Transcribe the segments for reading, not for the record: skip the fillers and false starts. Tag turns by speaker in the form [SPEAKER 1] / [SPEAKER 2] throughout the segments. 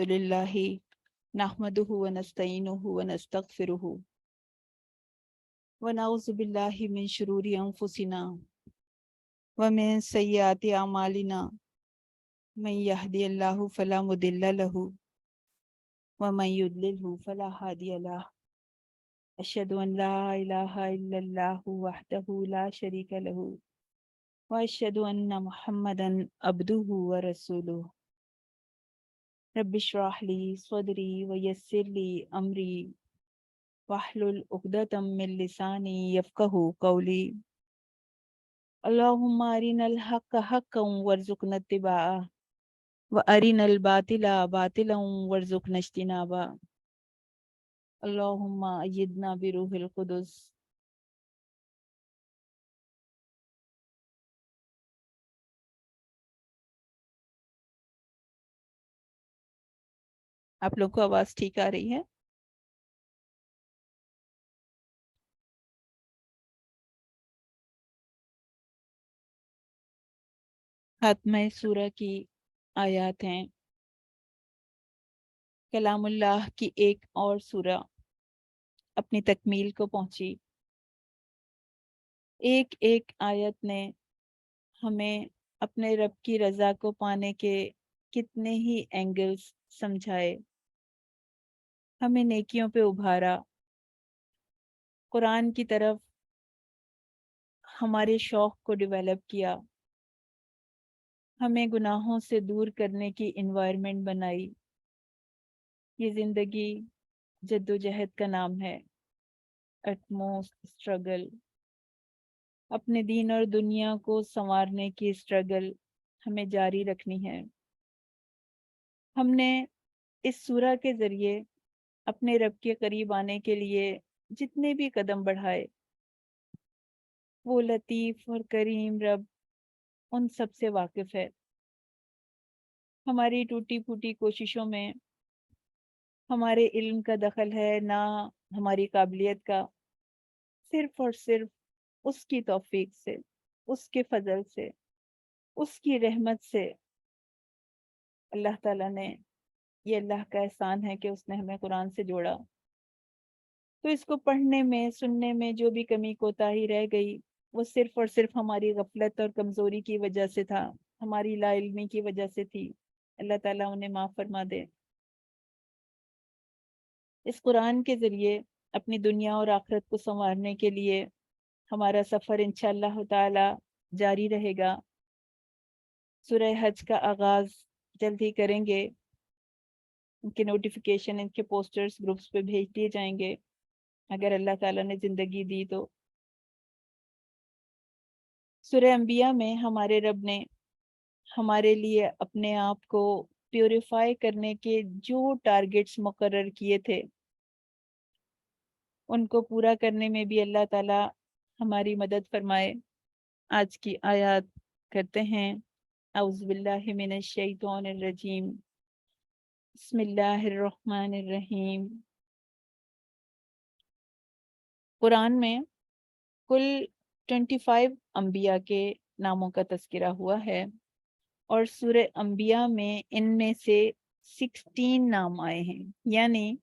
[SPEAKER 1] للہ نحمدہ ونستعینہ ونستغفرہ ونعوذ باللہ من شرور انفسنا ومن سیئات اعمالنا من یہدی اللہ فلا مضل لہ ومن یضللہ فلا ہادی لہ اشہد ان لا الہ الا اللہ وحدہ لا شریک لہ واشہد ان محمدا عبدہ ورسولہ رب اشرح لی صدری ویسر لی امری واحلل عقدۃ من لسانی یفقہوا قولی اللہم ارنا الحق حقا وارزقنا اتباعہ وارنا الباطل باطلا وارزقنا اجتنابہ اللہم ایدنا بروح القدس۔ آپ لوگ کو آواز ٹھیک آ رہی ہے؟ خاتمہ سورہ کی آیات ہیں۔ کلام اللہ کی ایک اور سورہ اپنی تکمیل کو پہنچی۔ ایک ایک آیت نے ہمیں اپنے رب کی رضا کو پانے کے کتنے ہی اینگلز سمجھائے، ہمیں نیکیوں پہ ابھارا، قرآن کی طرف ہمارے شوق کو ڈیولپ کیا، ہمیں گناہوں سے دور کرنے کی انوائرمنٹ بنائی۔ یہ زندگی جد و جہد کا نام ہے، اٹموسٹ اسٹرگل، اپنے دین اور دنیا کو سنوارنے کی اسٹرگل ہمیں جاری رکھنی ہے۔ ہم نے اس سورہ کے ذریعے اپنے رب کے قریب آنے کے لیے جتنے بھی قدم بڑھائے، وہ لطیف اور کریم رب ان سب سے واقف ہے۔ ہماری ٹوٹی پھوٹی کوششوں میں ہمارے علم کا دخل ہے نہ ہماری قابلیت کا، صرف اور صرف اس کی توفیق سے، اس کے فضل سے، اس کی رحمت سے۔ اللہ تعالیٰ نے، یہ اللہ کا احسان ہے کہ اس نے ہمیں قرآن سے جوڑا۔ تو اس کو پڑھنے میں، سننے میں جو بھی کمی کوتاہی رہ گئی، وہ صرف اور صرف ہماری غفلت اور کمزوری کی وجہ سے تھا، ہماری لا علمی کی وجہ سے تھی۔ اللہ تعالیٰ انہیں معاف فرما دے۔ اس قرآن کے ذریعے اپنی دنیا اور آخرت کو سنوارنے کے لیے ہمارا سفر انشاءاللہ تعالی جاری رہے گا۔ سورہ حج کا آغاز جلد ہی کریں گے، ان کے نوٹیفیکیشن، ان کے پوسٹرز گروپس پہ بھیج دیے جائیں گے اگر اللہ تعالیٰ نے زندگی دی تو۔ سورہ انبیاء میں ہمارے رب نے ہمارے لیے اپنے آپ کو پیوریفائی کرنے کے جو ٹارگٹس مقرر کیے تھے، ان کو پورا کرنے میں بھی اللہ تعالیٰ ہماری مدد فرمائے۔ آج کی آیات کرتے ہیں۔ اعوذ باللہ من الشیطان الرجیم، بسم اللہ الرحمن الرحیم۔ قرآن میں کل 25 انبیاء کے ناموں کا تذکرہ ہوا ہے، اور سورہ انبیاء میں ان میں سے 16 نام آئے ہیں، یعنی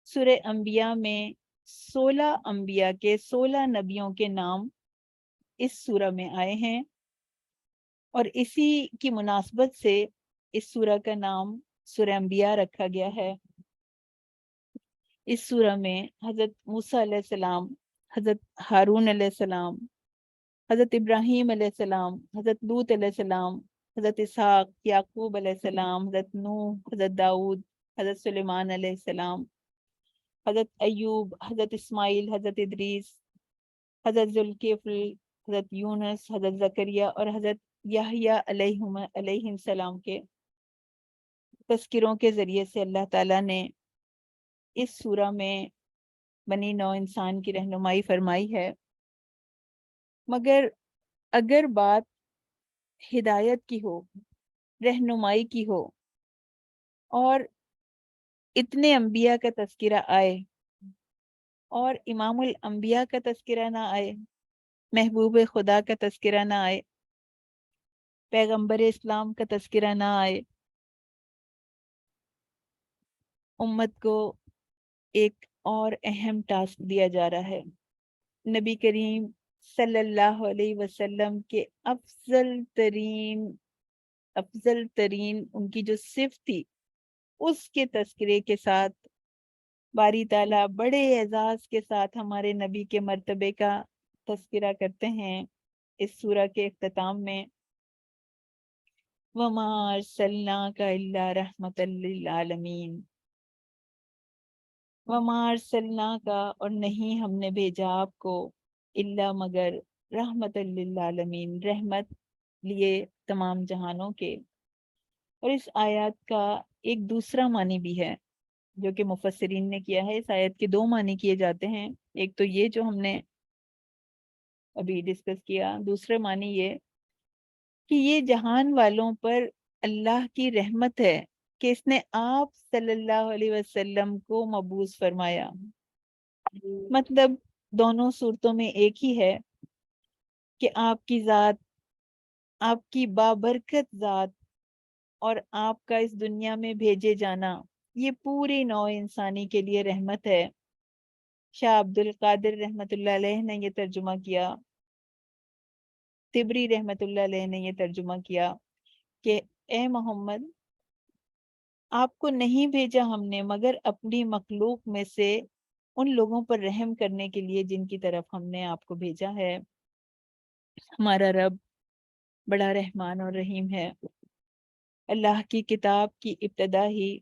[SPEAKER 1] سورہ انبیاء میں 16 انبیاء کے، 16 نبیوں کے نام اس سورہ میں آئے ہیں، اور اسی کی مناسبت سے اس سورہ کا نام سورہ انبیاء رکھا گیا ہے۔ اس سورہ میں حضرت موسیٰ علیہ السلام، حضرت ہارون علیہ السلام، حضرت ابراہیم علیہ السلام، حضرت لوط علیہ السلام، حضرت اسحاق، یعقوب علیہ السلام، حضرت نوح، حضرت داؤد، حضرت سلیمان علیہ السلام، حضرت ایوب، حضرت اسماعیل، حضرت ادریس، حضرت ذوالکفل، حضرت یونس، حضرت زکریا اور حضرت یحییٰ علیہ السلام کے تذکروں کے ذریعے سے اللہ تعالیٰ نے اس سورہ میں بنی نوع انسان کی رہنمائی فرمائی ہے۔ مگر اگر بات ہدایت کی ہو، رہنمائی کی ہو، اور اتنے انبیاء کا تذکرہ آئے اور امام الانبیاء کا تذکرہ نہ آئے، محبوب خدا کا تذکرہ نہ آئے، پیغمبر اسلام کا تذکرہ نہ آئے، امت کو ایک اور اہم ٹاسک دیا جا رہا ہے. نبی کریم صلی اللہ علیہ وسلم کے افضل ترین ان کی جو صفت تھی اس کے تذکرے کے ساتھ باری تعالیٰ بڑے اعزاز کے ساتھ ہمارے نبی کے مرتبے کا تذکرہ کرتے ہیں اس سورہ کے اختتام میں. وَمَا أَرْسَلْنَاكَ إِلَّا رَحْمَةً لِّلْعَالَمِينَ. وَمَا أَرْسَلْنَاكَ اور نہیں ہم نے بھیجا آپ کو الا مگر رحمۃ للعالمین رحمت لیے تمام جہانوں کے. اور اس آیات کا ایک دوسرا معنی بھی ہے جو کہ مفسرین نے کیا ہے. اس آیت کے دو معنی کیے جاتے ہیں. ایک تو یہ جو ہم نے ابھی ڈسکس کیا, دوسرا معنی یہ کہ یہ جہان والوں پر اللہ کی رحمت ہے کہ اس نے آپ صلی اللہ علیہ وسلم کو مبعوث فرمایا. مطلب دونوں صورتوں میں ایک ہی ہے کہ آپ کی ذات, آپ کی بابرکت ذات اور آپ کا اس دنیا میں بھیجے جانا یہ پوری نوع انسانی کے لیے رحمت ہے. شاہ عبد القادر رحمت اللہ علیہ نے یہ ترجمہ کیا, طبری رحمت اللہ علیہ نے یہ ترجمہ کیا کہ اے محمد آپ کو نہیں بھیجا ہم نے مگر اپنی مخلوق میں سے ان لوگوں پر رحم کرنے کے لیے جن کی طرف ہم نے آپ کو بھیجا ہے. ہمارا رب بڑا رحمان اور رحیم ہے. اللہ کی کتاب کی ابتدا ہی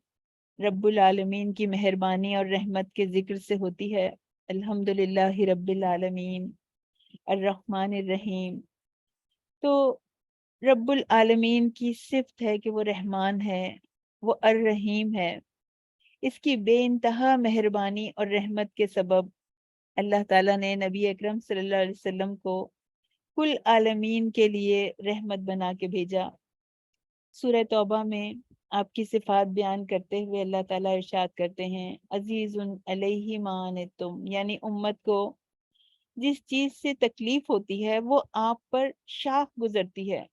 [SPEAKER 1] رب العالمین کی مہربانی اور رحمت کے ذکر سے ہوتی ہے. الحمدللہ رب العالمین الرحمن الرحیم. تو رب العالمین کی صفت ہے کہ وہ رحمان ہے, وہ الرحیم ہے. اس کی بے انتہا مہربانی اور رحمت کے سبب اللہ تعالیٰ نے نبی اکرم صلی اللہ علیہ وسلم کو کل عالمین کے لیے رحمت بنا کے بھیجا. سورہ توبہ میں آپ کی صفات بیان کرتے ہوئے اللہ تعالیٰ ارشاد کرتے ہیں عزیز علیہ ما عنتم, یعنی امت کو جس چیز سے تکلیف ہوتی ہے وہ آپ پر شاخ گزرتی ہے,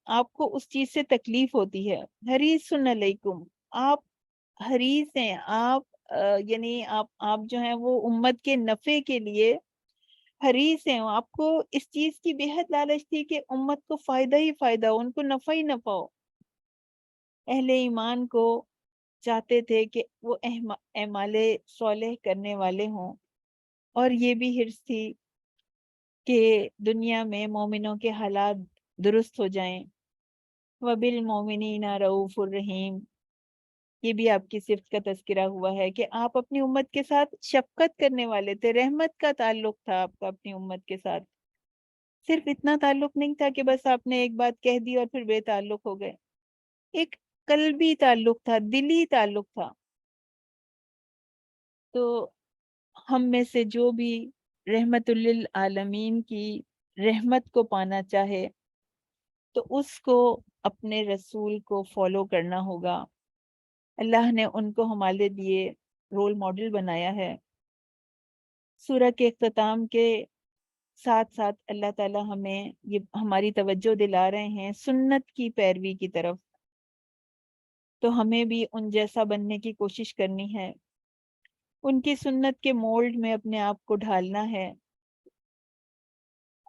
[SPEAKER 1] آپ کو اس چیز سے تکلیف ہوتی ہے. حریص علیکم, آپ حریص ہیں, یعنی آپ جو ہیں وہ امت کے نفع کے لیے حریص ہیں. آپ کو اس چیز کی بے حد لالچ تھی کہ امت کو فائدہ ہی فائدہ ہو, ان کو نفع ہی نفع ہو. اہل ایمان کو چاہتے تھے کہ وہ اعمال صالح کرنے والے ہوں, اور یہ بھی حرص تھی کہ دنیا میں مومنوں کے حالات درست ہو جائیں. وَبِالْمُؤْمِنِينَ رَءُوفٌ الرَّحِيمٌ, یہ بھی آپ کی صفت کا تذکرہ ہوا ہے کہ آپ اپنی امت کے ساتھ شفقت کرنے والے تھے. رحمت کا تعلق تھا آپ کا اپنی امت کے ساتھ. صرف اتنا تعلق نہیں تھا کہ بس آپ نے ایک بات کہہ دی اور پھر بے تعلق ہو گئے. ایک قلبی تعلق تھا, دلی تعلق تھا. تو ہم میں سے جو بھی رحمت للعالمین کی رحمت کو پانا چاہے تو اس کو اپنے رسول کو فالو کرنا ہوگا. اللہ نے ان کو ہمارے لیے رول ماڈل بنایا ہے. سورہ کے اختتام کے ساتھ ساتھ اللہ تعالیٰ ہمیں یہ ہماری توجہ دلا رہے ہیں سنت کی پیروی کی طرف. تو ہمیں بھی ان جیسا بننے کی کوشش کرنی ہے, ان کی سنت کے مولڈ میں اپنے آپ کو ڈھالنا ہے.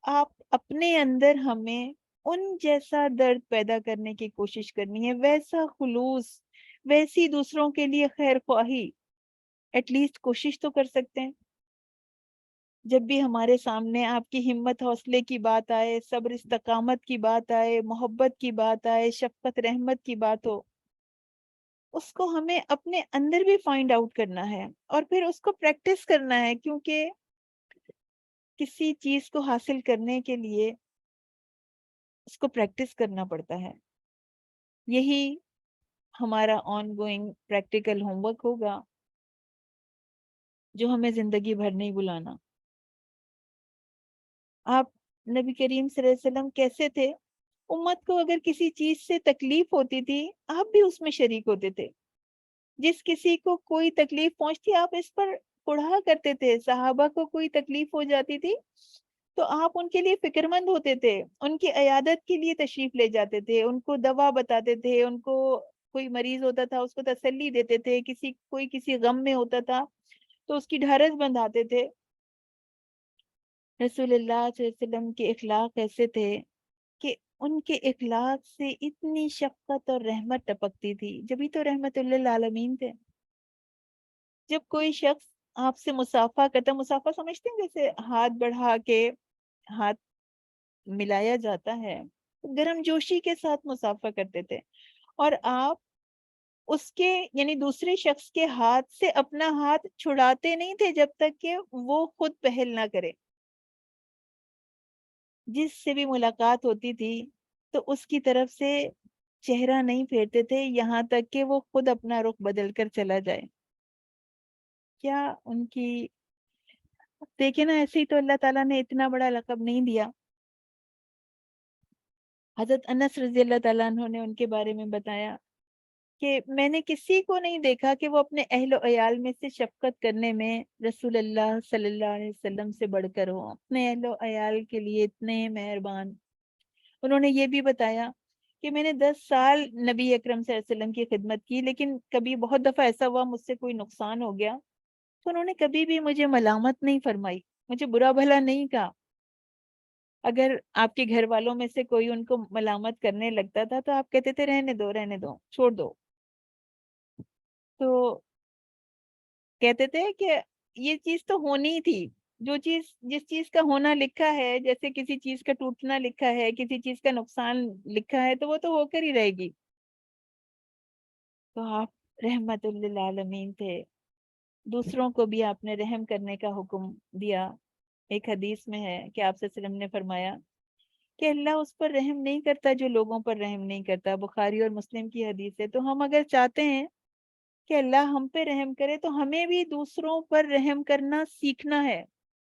[SPEAKER 1] آپ اپنے اندر ہمیں ان جیسا درد پیدا کرنے کی کوشش کرنی ہے, ویسا خلوص, ویسی دوسروں کے لیے خیر خواہی. ایٹ لیسٹ کوشش تو کر سکتے ہیں. جب بھی ہمارے سامنے آپ کی ہمت حوصلے کی بات آئے, صبر استقامت کی بات آئے, محبت کی بات آئے, شفقت رحمت کی بات ہو, اس کو ہمیں اپنے اندر بھی فائنڈ آؤٹ کرنا ہے اور پھر اس کو پریکٹس کرنا ہے. کیونکہ کسی چیز کو حاصل کرنے کے لیے اس کو پریکٹس کرنا پڑتا ہے. یہی ہمارا on going practical home work ہوگا جو ہمیں زندگی بھر نہیں بلانا. آپ نبی کریم صلی اللہ علیہ وسلم کیسے تھے؟ امت کو اگر کسی چیز سے تکلیف ہوتی تھی آپ بھی اس میں شریک ہوتے تھے. جس کسی کو کوئی تکلیف پہنچتی آپ اس پر پڑھا کرتے تھے. صحابہ کو کوئی تکلیف ہو جاتی تھی تو آپ ان کے لیے فکر مند ہوتے تھے, ان کی عیادت کے لیے تشریف لے جاتے تھے, ان کو دوا بتاتے تھے, ان کو کوئی مریض ہوتا تھا اس کو تسلی دیتے تھے، کوئی کسی غم میں ہوتا تھا تو اس کی ڈھارس بندھاتے تھے۔ رسول اللہ صلی اللہ علیہ وسلم کے اخلاق ایسے تھے کہ ان کے اخلاق سے اتنی شفقت اور رحمت ٹپکتی تھی، جبھی تو رحمت للعالمین تھے۔ جب کوئی شخص آپ سے مصافحہ کرتا، مصافحہ سمجھتے ہیں جیسے ہاتھ بڑھا کے ہاتھ ملایا جاتا ہے، گرم جوشی کے ساتھ مصافحہ کرتے تھے، اور آپ اس کے یعنی دوسرے شخص کے ہاتھ سے اپنا ہاتھ چھڑاتے نہیں تھے جب تک کہ وہ خود پہل نہ کرے۔ جس سے بھی ملاقات ہوتی تھی تو اس کی طرف سے چہرہ نہیں پھیرتے تھے یہاں تک کہ وہ خود اپنا رخ بدل کر چلا جائے۔ کیا ان کی، دیکھیں نا، ایسے ہی تو اللہ تعالیٰ نے اتنا بڑا لقب نہیں دیا۔ حضرت انس رضی اللہ تعالیٰ عنہ نے ان کے بارے میں بتایا کہ میں نے کسی کو نہیں دیکھا کہ وہ اپنے اہل و عیال میں سے شفقت کرنے میں رسول اللہ صلی اللہ علیہ وسلم سے بڑھ کر ہو، اپنے اہل و عیال کے لیے اتنے مہربان۔ انہوں نے یہ بھی بتایا کہ میں نے 10 سال نبی اکرم صلی اللہ علیہ وسلم کی خدمت کی، لیکن کبھی بہت دفعہ ایسا ہوا مجھ سے کوئی نقصان ہو گیا تو انہوں نے کبھی بھی مجھے ملامت نہیں فرمائی، مجھے برا بھلا نہیں کہا۔ اگر آپ کے گھر والوں میں سے کوئی ان کو ملامت کرنے لگتا تھا تو آپ کہتے تھے رہنے دو، رہنے دو، چھوڑ دو۔ تو کہتے تھے کہ یہ چیز تو ہونی تھی، جس چیز کا ہونا لکھا ہے، جیسے کسی چیز کا ٹوٹنا لکھا ہے، کسی چیز کا نقصان لکھا ہے، تو وہ تو ہو کر ہی رہے گی۔ تو آپ رحمت للعالمین تھے، دوسروں کو بھی آپ نے رحم کرنے کا حکم دیا۔ ایک حدیث میں ہے کہ آپ صلی اللہ علیہ وسلم نے فرمایا کہ اللہ اس پر رحم نہیں کرتا جو لوگوں پر رحم نہیں کرتا، بخاری اور مسلم کی حدیث ہے۔ تو ہم اگر چاہتے ہیں کہ اللہ ہم پہ رحم کرے تو ہمیں بھی دوسروں پر رحم کرنا سیکھنا ہے،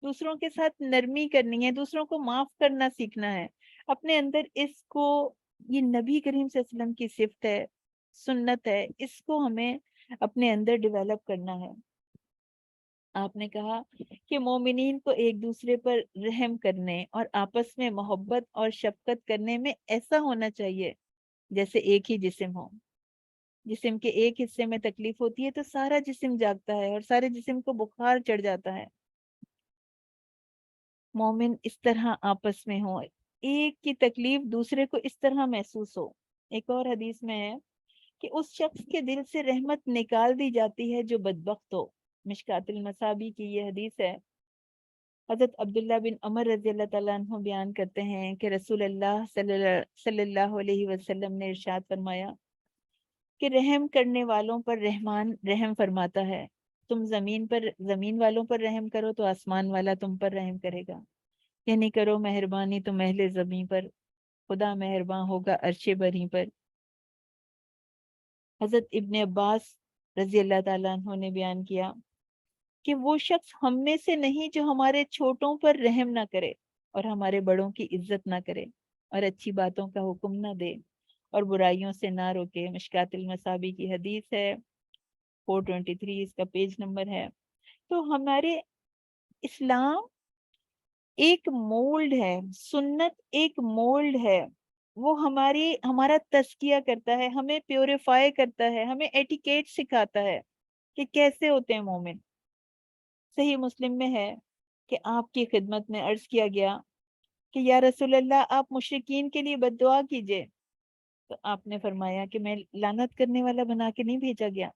[SPEAKER 1] دوسروں کے ساتھ نرمی کرنی ہے، دوسروں کو معاف کرنا سیکھنا ہے۔ اپنے اندر اس کو، یہ نبی کریم صلی اللہ علیہ وسلم کی صفت ہے، سنت ہے، اس کو ہمیں اپنے اندر ڈیولپ کرنا ہے۔ آپ نے کہا کہ مومنین کو ایک دوسرے پر رحم کرنے اور آپس میں محبت اور شفقت کرنے میں ایسا ہونا چاہیے جیسے ایک ہی جسم ہو۔ جسم کے ایک حصے میں تکلیف ہوتی ہے تو سارا جسم جاگتا ہے اور سارے جسم کو بخار چڑھ جاتا ہے۔ مومن اس طرح آپس میں ہو، ایک کی تکلیف دوسرے کو اس طرح محسوس ہو۔ ایک اور حدیث میں ہے کہ اس شخص کے دل سے رحمت نکال دی جاتی ہے جو بدبخت ہو۔ مشکات المصابی کی یہ حدیث ہے۔ حضرت عبداللہ بن عمر رضی اللہ تعالیٰ عنہ بیان کرتے ہیں کہ رسول اللہ صلی اللہ علیہ وسلم نے ارشاد فرمایا کہ رحم کرنے والوں پر رحمان رحم فرماتا ہے، تم زمین والوں پر رحم کرو تو آسمان والا تم پر رحم کرے گا، یعنی کرو مہربانی تم اہل زمین پر، خدا مہربان ہوگا عرش بری پر۔ حضرت ابن عباس رضی اللہ تعالیٰ عنہ نے بیان کیا کہ وہ شخص ہم میں سے نہیں جو ہمارے چھوٹوں پر رحم نہ کرے اور ہمارے بڑوں کی عزت نہ کرے اور اچھی باتوں کا حکم نہ دے اور برائیوں سے نہ روکے۔ مشکات المصابی کی حدیث ہے، 423 اس کا پیج نمبر ہے۔ تو ہمارے اسلام ایک مولڈ ہے، سنت ایک مولڈ ہے، وہ ہمارا تزکیہ کرتا ہے، ہمیں پیوریفائی کرتا ہے، ہمیں ایٹیکیٹ سکھاتا ہے کہ کیسے ہوتے ہیں مومن۔ صحیح مسلم میں ہے کہ آپ کی خدمت میں عرض کیا گیا کہ یا رسول اللہ آپ مشرکین کے لیے بد دعا کیجئے، تو آپ نے فرمایا کہ میں لعنت کرنے والا بنا کے نہیں بھیجا گیا،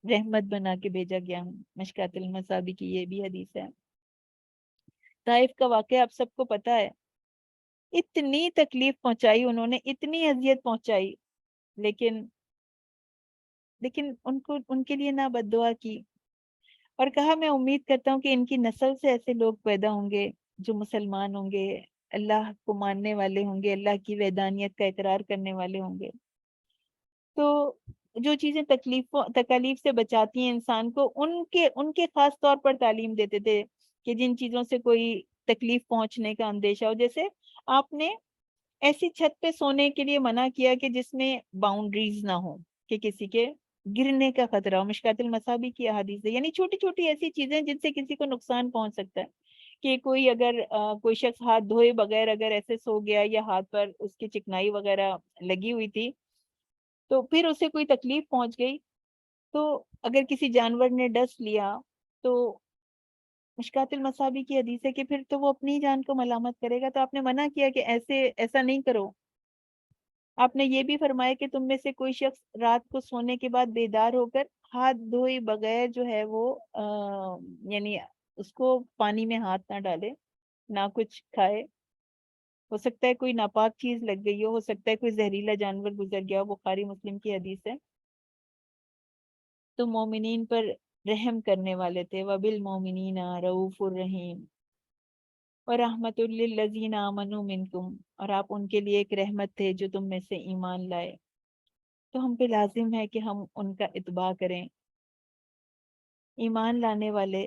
[SPEAKER 1] رحمت بنا کے بھیجا گیا ہوں۔ مشکات المصابی کی یہ بھی حدیث ہے۔ طائف کا واقعہ آپ سب کو پتا ہے، اتنی تکلیف پہنچائی انہوں نے، اتنی اذیت پہنچائی، لیکن ان کے لیے نہ بد دعا کی اور کہا میں امید کرتا ہوں کہ ان کی نسل سے ایسے لوگ پیدا ہوں گے جو مسلمان ہوں گے، اللہ کو ماننے والے ہوں گے، اللہ کی وحدانیت کا اقرار کرنے والے ہوں گے۔ تو جو چیزیں تکالیف سے بچاتی ہیں انسان کو، ان کے خاص طور پر تعلیم دیتے تھے کہ جن چیزوں سے کوئی تکلیف پہنچنے کا اندیشہ ہو، جیسے آپ نے ایسی چھت پہ سونے کے لیے منع کیا کہ جس میں باؤنڈریز نہ ہو، کہ کسی کے گرنے کا خطرہ ہو۔ مشکات المصابی کی احادیث ہے، یعنی چھوٹی چھوٹی ایسی چیزیں جن سے کسی کو نقصان پہنچ سکتا ہے، کہ کوئی شخص ہاتھ دھوئے بغیر اگر ایسے سو گیا یا ہاتھ پر اس کی چکنائی وغیرہ لگی ہوئی تھی تو پھر اسے کوئی تکلیف پہنچ گئی تو اگر کسی جانور نے ڈس لیا تو مشکات المصابی کی حدیث ہے کہ پھر تو وہ اپنی جان کو ملامت کرے گا. تو آپ نے منع کیا کہ ایسا نہیں کرو. آپ نے یہ بھی فرمایا کہ تم میں سے کوئی شخص رات کو سونے کے بعد بیدار ہو کر ہاتھ دھوئے بغیر جو ہے وہ یعنی اس کو پانی میں ہاتھ نہ ڈالے، نہ کچھ کھائے. ہو سکتا ہے کوئی ناپاک چیز لگ گئی ہو سکتا ہے کوئی زہریلا جانور گزر گیا ہو، بخاری مسلم کی حدیث ہے. تو مومنین پر رحم کرنے والے تھے. وَبِالْمُؤْمِنِينَ رَءُوفٌ الرحیم وَرَحْمَةٌ لِّلَّذِينَ آمَنُوا مِنْكُمْ، اور آپ ان کے لیے ایک رحمت تھے جو تم میں سے ایمان لائے. تو ہم پہ لازم ہے کہ ہم ان کا اتباع کریں. ایمان لانے والے،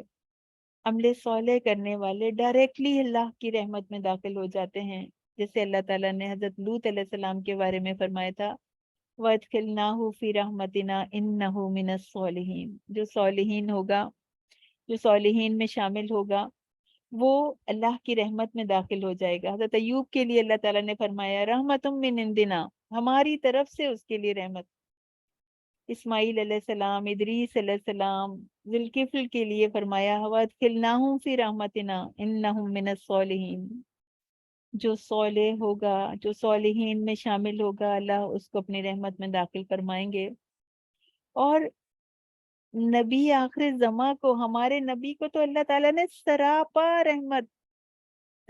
[SPEAKER 1] عمل صالح کرنے والے ڈائریکٹلی اللہ کی رحمت میں داخل ہو جاتے ہیں. جیسے اللہ تعالیٰ نے حضرت لوط علیہ السلام کے بارے میں فرمایا تھا وَأَدْخِلْنَاهُ فِي رَحْمَتِنَا إِنَّهُ مِنَ الصَّالِحِينَ، جو صالحین ہوگا، جو صالحین میں شامل ہوگا وہ اللہ کی رحمت میں داخل ہو جائے گا. حضرت ایوب کے لیے اللہ تعالیٰ نے فرمایا رحمتم من عندنا، ہماری طرف سے اس کے لیے رحمت. اسماعیل علیہ السلام، ادریس علیہ السلام، ذوالکفل کے لیے فرمایا وَأَدْخِلْنَاهُمْ فِي رَحْمَتِنَا إِنَّهُمْ مِنَ الصَّالِحِينَ. جو صالح ہوگا، جو صالحین میں شامل ہوگا، اللہ اس کو اپنی رحمت میں داخل فرمائیں گے. اور نبی آخر زماں کو، ہمارے نبی کو تو اللہ تعالیٰ نے سراپا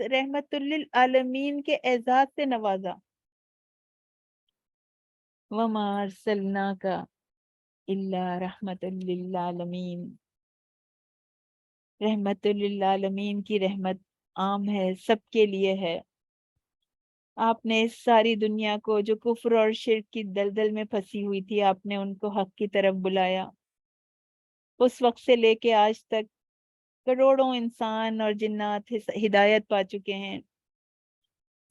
[SPEAKER 1] رحمت للعالمین کے اعزاز سے نوازا. وَمَا أَرْسَلْنَاكَ إِلَّا رَحْمَةً لِلْعَالَمِينَ. رحمت للعالمین کی رحمت عام ہے، سب کے لیے ہے. آپ نے اس ساری دنیا کو جو کفر اور شرک کی دلدل میں پھنسی ہوئی تھی، آپ نے ان کو حق کی طرف بلایا. اس وقت سے لے کے آج تک کروڑوں انسان اور جنات ہدایت پا چکے ہیں.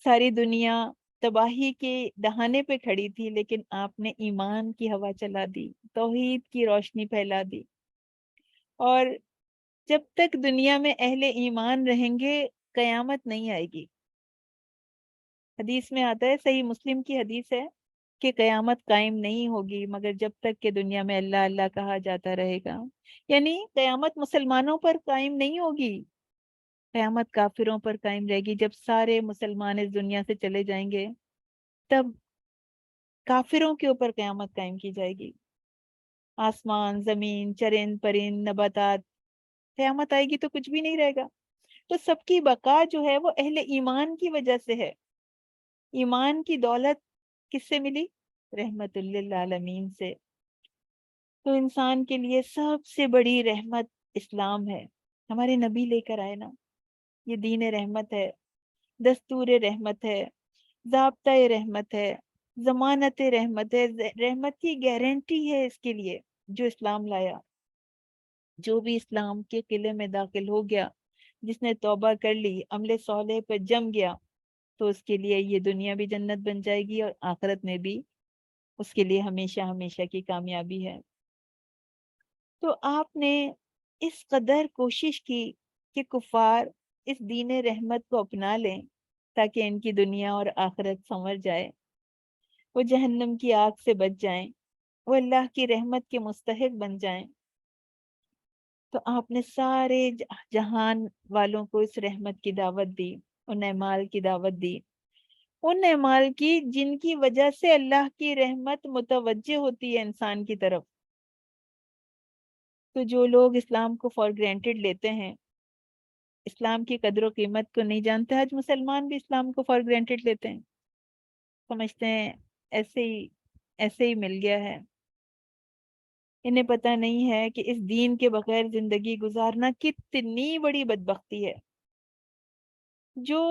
[SPEAKER 1] ساری دنیا تباہی کے دہانے پہ کھڑی تھی، لیکن آپ نے ایمان کی ہوا چلا دی، توحید کی روشنی پھیلا دی. اور جب تک دنیا میں اہل ایمان رہیں گے قیامت نہیں آئے گی. حدیث میں آتا ہے، صحیح مسلم کی حدیث ہے کہ قیامت قائم نہیں ہوگی مگر جب تک کہ دنیا میں اللہ اللہ کہا جاتا رہے گا. یعنی قیامت مسلمانوں پر قائم نہیں ہوگی، قیامت کافروں پر قائم رہے گی. جب سارے مسلمان اس دنیا سے چلے جائیں گے تب کافروں کے اوپر قیامت قائم کی جائے گی. آسمان، زمین، چرند پرند، نباتات، قیامت آئے گی تو کچھ بھی نہیں رہے گا. تو سب کی بقا جو ہے وہ اہل ایمان کی وجہ سے ہے. ایمان کی دولت کس سے ملی؟ رحمت للعالمین سے. تو انسان کے لیے سب سے بڑی رحمت اسلام ہے. ہمارے نبی لے کر آئے نا، یہ دین رحمت ہے، دستور رحمت ہے، ضابطہ رحمت ہے، ضمانت رحمت ہے. رحمت کی گارنٹی ہے اس کے لیے جو اسلام لایا. جو بھی اسلام کے قلعے میں داخل ہو گیا، جس نے توبہ کر لی، عمل صالح پہ جم گیا، تو اس کے لیے یہ دنیا بھی جنت بن جائے گی اور آخرت میں بھی اس کے لیے ہمیشہ ہمیشہ کی کامیابی ہے. تو آپ نے اس قدر کوشش کی کہ کفار اس دین رحمت کو اپنا لیں تاکہ ان کی دنیا اور آخرت سنور جائے، وہ جہنم کی آگ سے بچ جائیں، وہ اللہ کی رحمت کے مستحق بن جائیں. تو آپ نے سارے جہان والوں کو اس رحمت کی دعوت دی، ان اعمال کی دعوت دی، ان اعمال کی جن کی وجہ سے اللہ کی رحمت متوجہ ہوتی ہے انسان کی طرف. تو جو لوگ اسلام کو فار گرانٹیڈ لیتے ہیں، اسلام کی قدر و قیمت کو نہیں جانتے، آج مسلمان بھی اسلام کو فار گرانٹیڈ لیتے ہیں، سمجھتے ہیں ایسے ہی مل گیا ہے. انہیں پتہ نہیں ہے کہ اس دین کے بغیر زندگی گزارنا کتنی بڑی بدبختی ہے. جو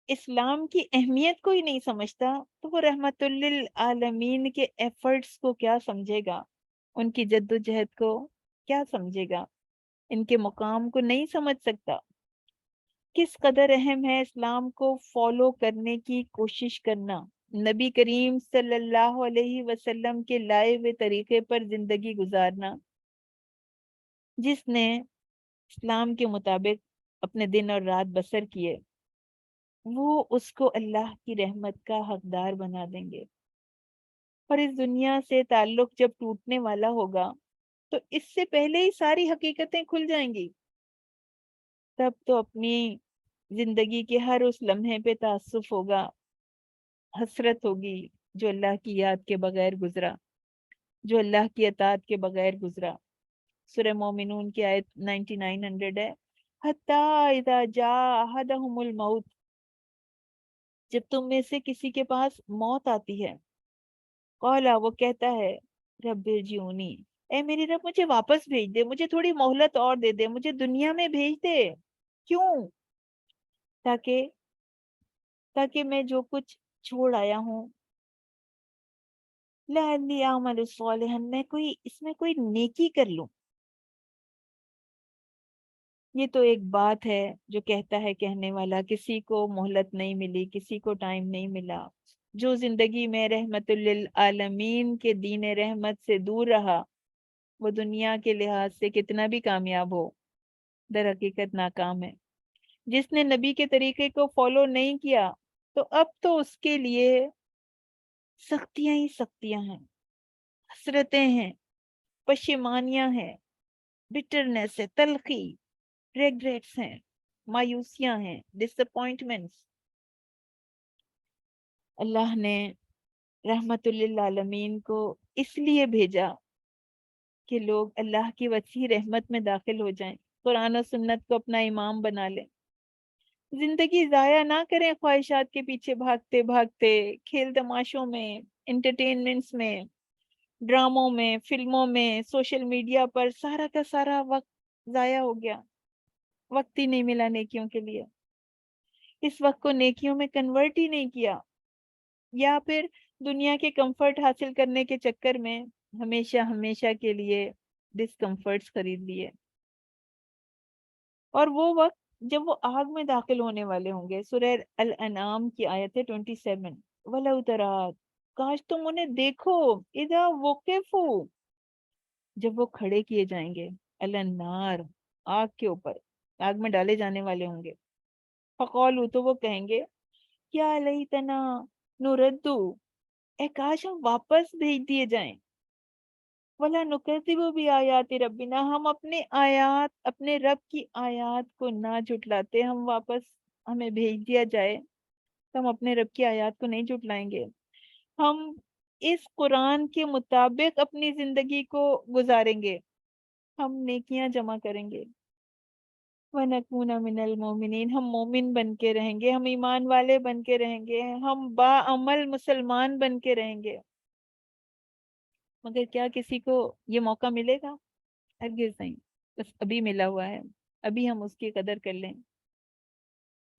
[SPEAKER 1] اسلام کی اہمیت کو ہی نہیں سمجھتا تو وہ رحمت للعالمین کے ایفرٹس کو کیا سمجھے گا، ان کی جد و جہد کو کیا سمجھے گا، ان کے مقام کو نہیں سمجھ سکتا. کس قدر اہم ہے اسلام کو فالو کرنے کی کوشش کرنا، نبی کریم صلی اللہ علیہ وسلم کے لائے ہوئے طریقے پر زندگی گزارنا. جس نے اسلام کے مطابق اپنے دن اور رات بسر کیے وہ اس کو اللہ کی رحمت کا حقدار بنا دیں گے. اور اس دنیا سے تعلق جب ٹوٹنے والا ہوگا تو اس سے پہلے ہی ساری حقیقتیں کھل جائیں گی. تب تو اپنی زندگی کے ہر اس لمحے پہ تعصف ہوگا، حسرت ہوگی جو اللہ کی یاد کے بغیر گزرا، جو اللہ کی اطاعت کے بغیر گزرا. سورہ مومنون کی آیت 9900 ہے، حتی اذا جاء احدهم الموت، جب تم میں سے کسی کے پاس موت آتی ہے، قالا، وہ کہتا ہے، رب ارجعونی، اے میری رب مجھے واپس بھیج دے، مجھے تھوڑی مہلت اور دے دے، مجھے دنیا میں بھیج دے. کیوں؟ تاکہ میں جو کچھ چھوڑ آیا ہوں، لعلی اعمل صالحا، میں اس میں کوئی نیکی کر لوں. یہ تو ایک بات ہے جو کہتا ہے کہنے والا، کسی کو مہلت نہیں ملی، کسی کو ٹائم نہیں ملا. جو زندگی میں رحمت للعالمین کے دین رحمت سے دور رہا، وہ دنیا کے لحاظ سے کتنا بھی کامیاب ہو، در حقیقت ناکام ہے. جس نے نبی کے طریقے کو فالو نہیں کیا تو اب تو اس کے لیے سختیاں ہی سختیاں ہیں، حسرتیں ہیں، پشیمانیاں ہیں، بٹرنس ہے، تلخی، ریگریٹس ہیں، مایوسیاں ہیں، ڈس اپوائنٹمنٹس. اللہ نے رحمت للعالمین کو اس لیے بھیجا کہ لوگ اللہ کی وسیع رحمت میں داخل ہو جائیں، قرآن و سنت کو اپنا امام بنا لیں، زندگی ضائع نہ کریں خواہشات کے پیچھے بھاگتے بھاگتے، کھیل تماشوں میں، انٹرٹینمنٹس میں، ڈراموں میں، فلموں میں، سوشل میڈیا پر سارا کا سارا وقت ضائع ہو گیا. وقت ہی نہیں ملا نیکیوں کے لیے، اس وقت کو نیکیوں میں کنورٹ ہی نہیں کیا، یا پھر دنیا کے کمفرٹ حاصل کرنے کے چکر میں ہمیشہ ہمیشہ کے لیے ڈسکمفرٹس خرید لیے. اور وہ وقت جب وہ آگ میں داخل ہونے والے ہوں گے. سورہ الانعام کی آیت ہے 27، وَلَوْ تَرَىٰ، کاش تم انہیں دیکھو، اذا وقفوا، جب وہ کھڑے کیے جائیں گے، علی النار، آگ کے اوپر، آگ میں ڈالے جانے والے ہوں گے. فقالوا، تو وہ کہیں گے، یا لیتنا نردو، اے کاش ہم واپس بھیج دیے جائیں، ولا نکذب بآیات ربنا، ہم اپنے آیات، اپنے رب کی آیات کو نہ جھٹلاتے. ہم واپس، ہمیں بھیج دیا جائے تو ہم اپنے رب کی آیات کو نہیں جھٹلائیں گے، ہم اس قرآن کے مطابق اپنی زندگی کو گزاریں گے، ہم نیکیاں جمع کریں گے. وَنَكُونَ مِنَ الْمُؤْمِنِينَ، ہم مومن بن کے رہیں گے، ہم ایمان والے بن کے رہیں گے، ہم باعمل مسلمان بن کے رہیں گے. مگر کیا کسی کو یہ موقع ملے گا؟ ہرگز نہیں. بس ابھی ملا ہوا ہے، ابھی ہم اس کی قدر کر لیں.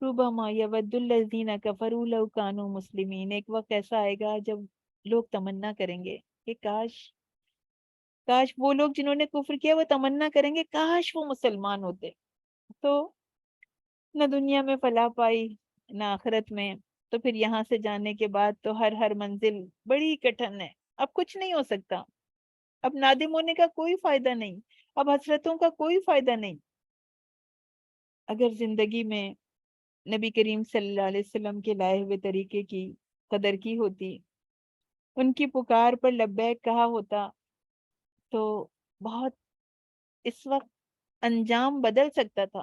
[SPEAKER 1] ربما یود الذین کفروا لو کانوا مسلمین، ایک وقت ایسا آئے گا جب لوگ تمنا کریں گے کہ کاش وہ لوگ جنہوں نے کفر کیا وہ تمنا کریں گے کاش وہ مسلمان ہوتے. تو نہ دنیا میں فلاح پائی نہ آخرت میں. تو پھر یہاں سے جانے کے بعد تو ہر منزل بڑی کٹھن ہے، اب کچھ نہیں ہو سکتا، اب نادم ہونے کا کوئی فائدہ نہیں، اب حسرتوں کا کوئی فائدہ نہیں. اگر زندگی میں نبی کریم صلی اللہ علیہ وسلم کے لائے ہوئے طریقے کی قدر کی ہوتی، ان کی پکار پر لبیک کہا ہوتا، تو بہت اس وقت انجام بدل سکتا تھا.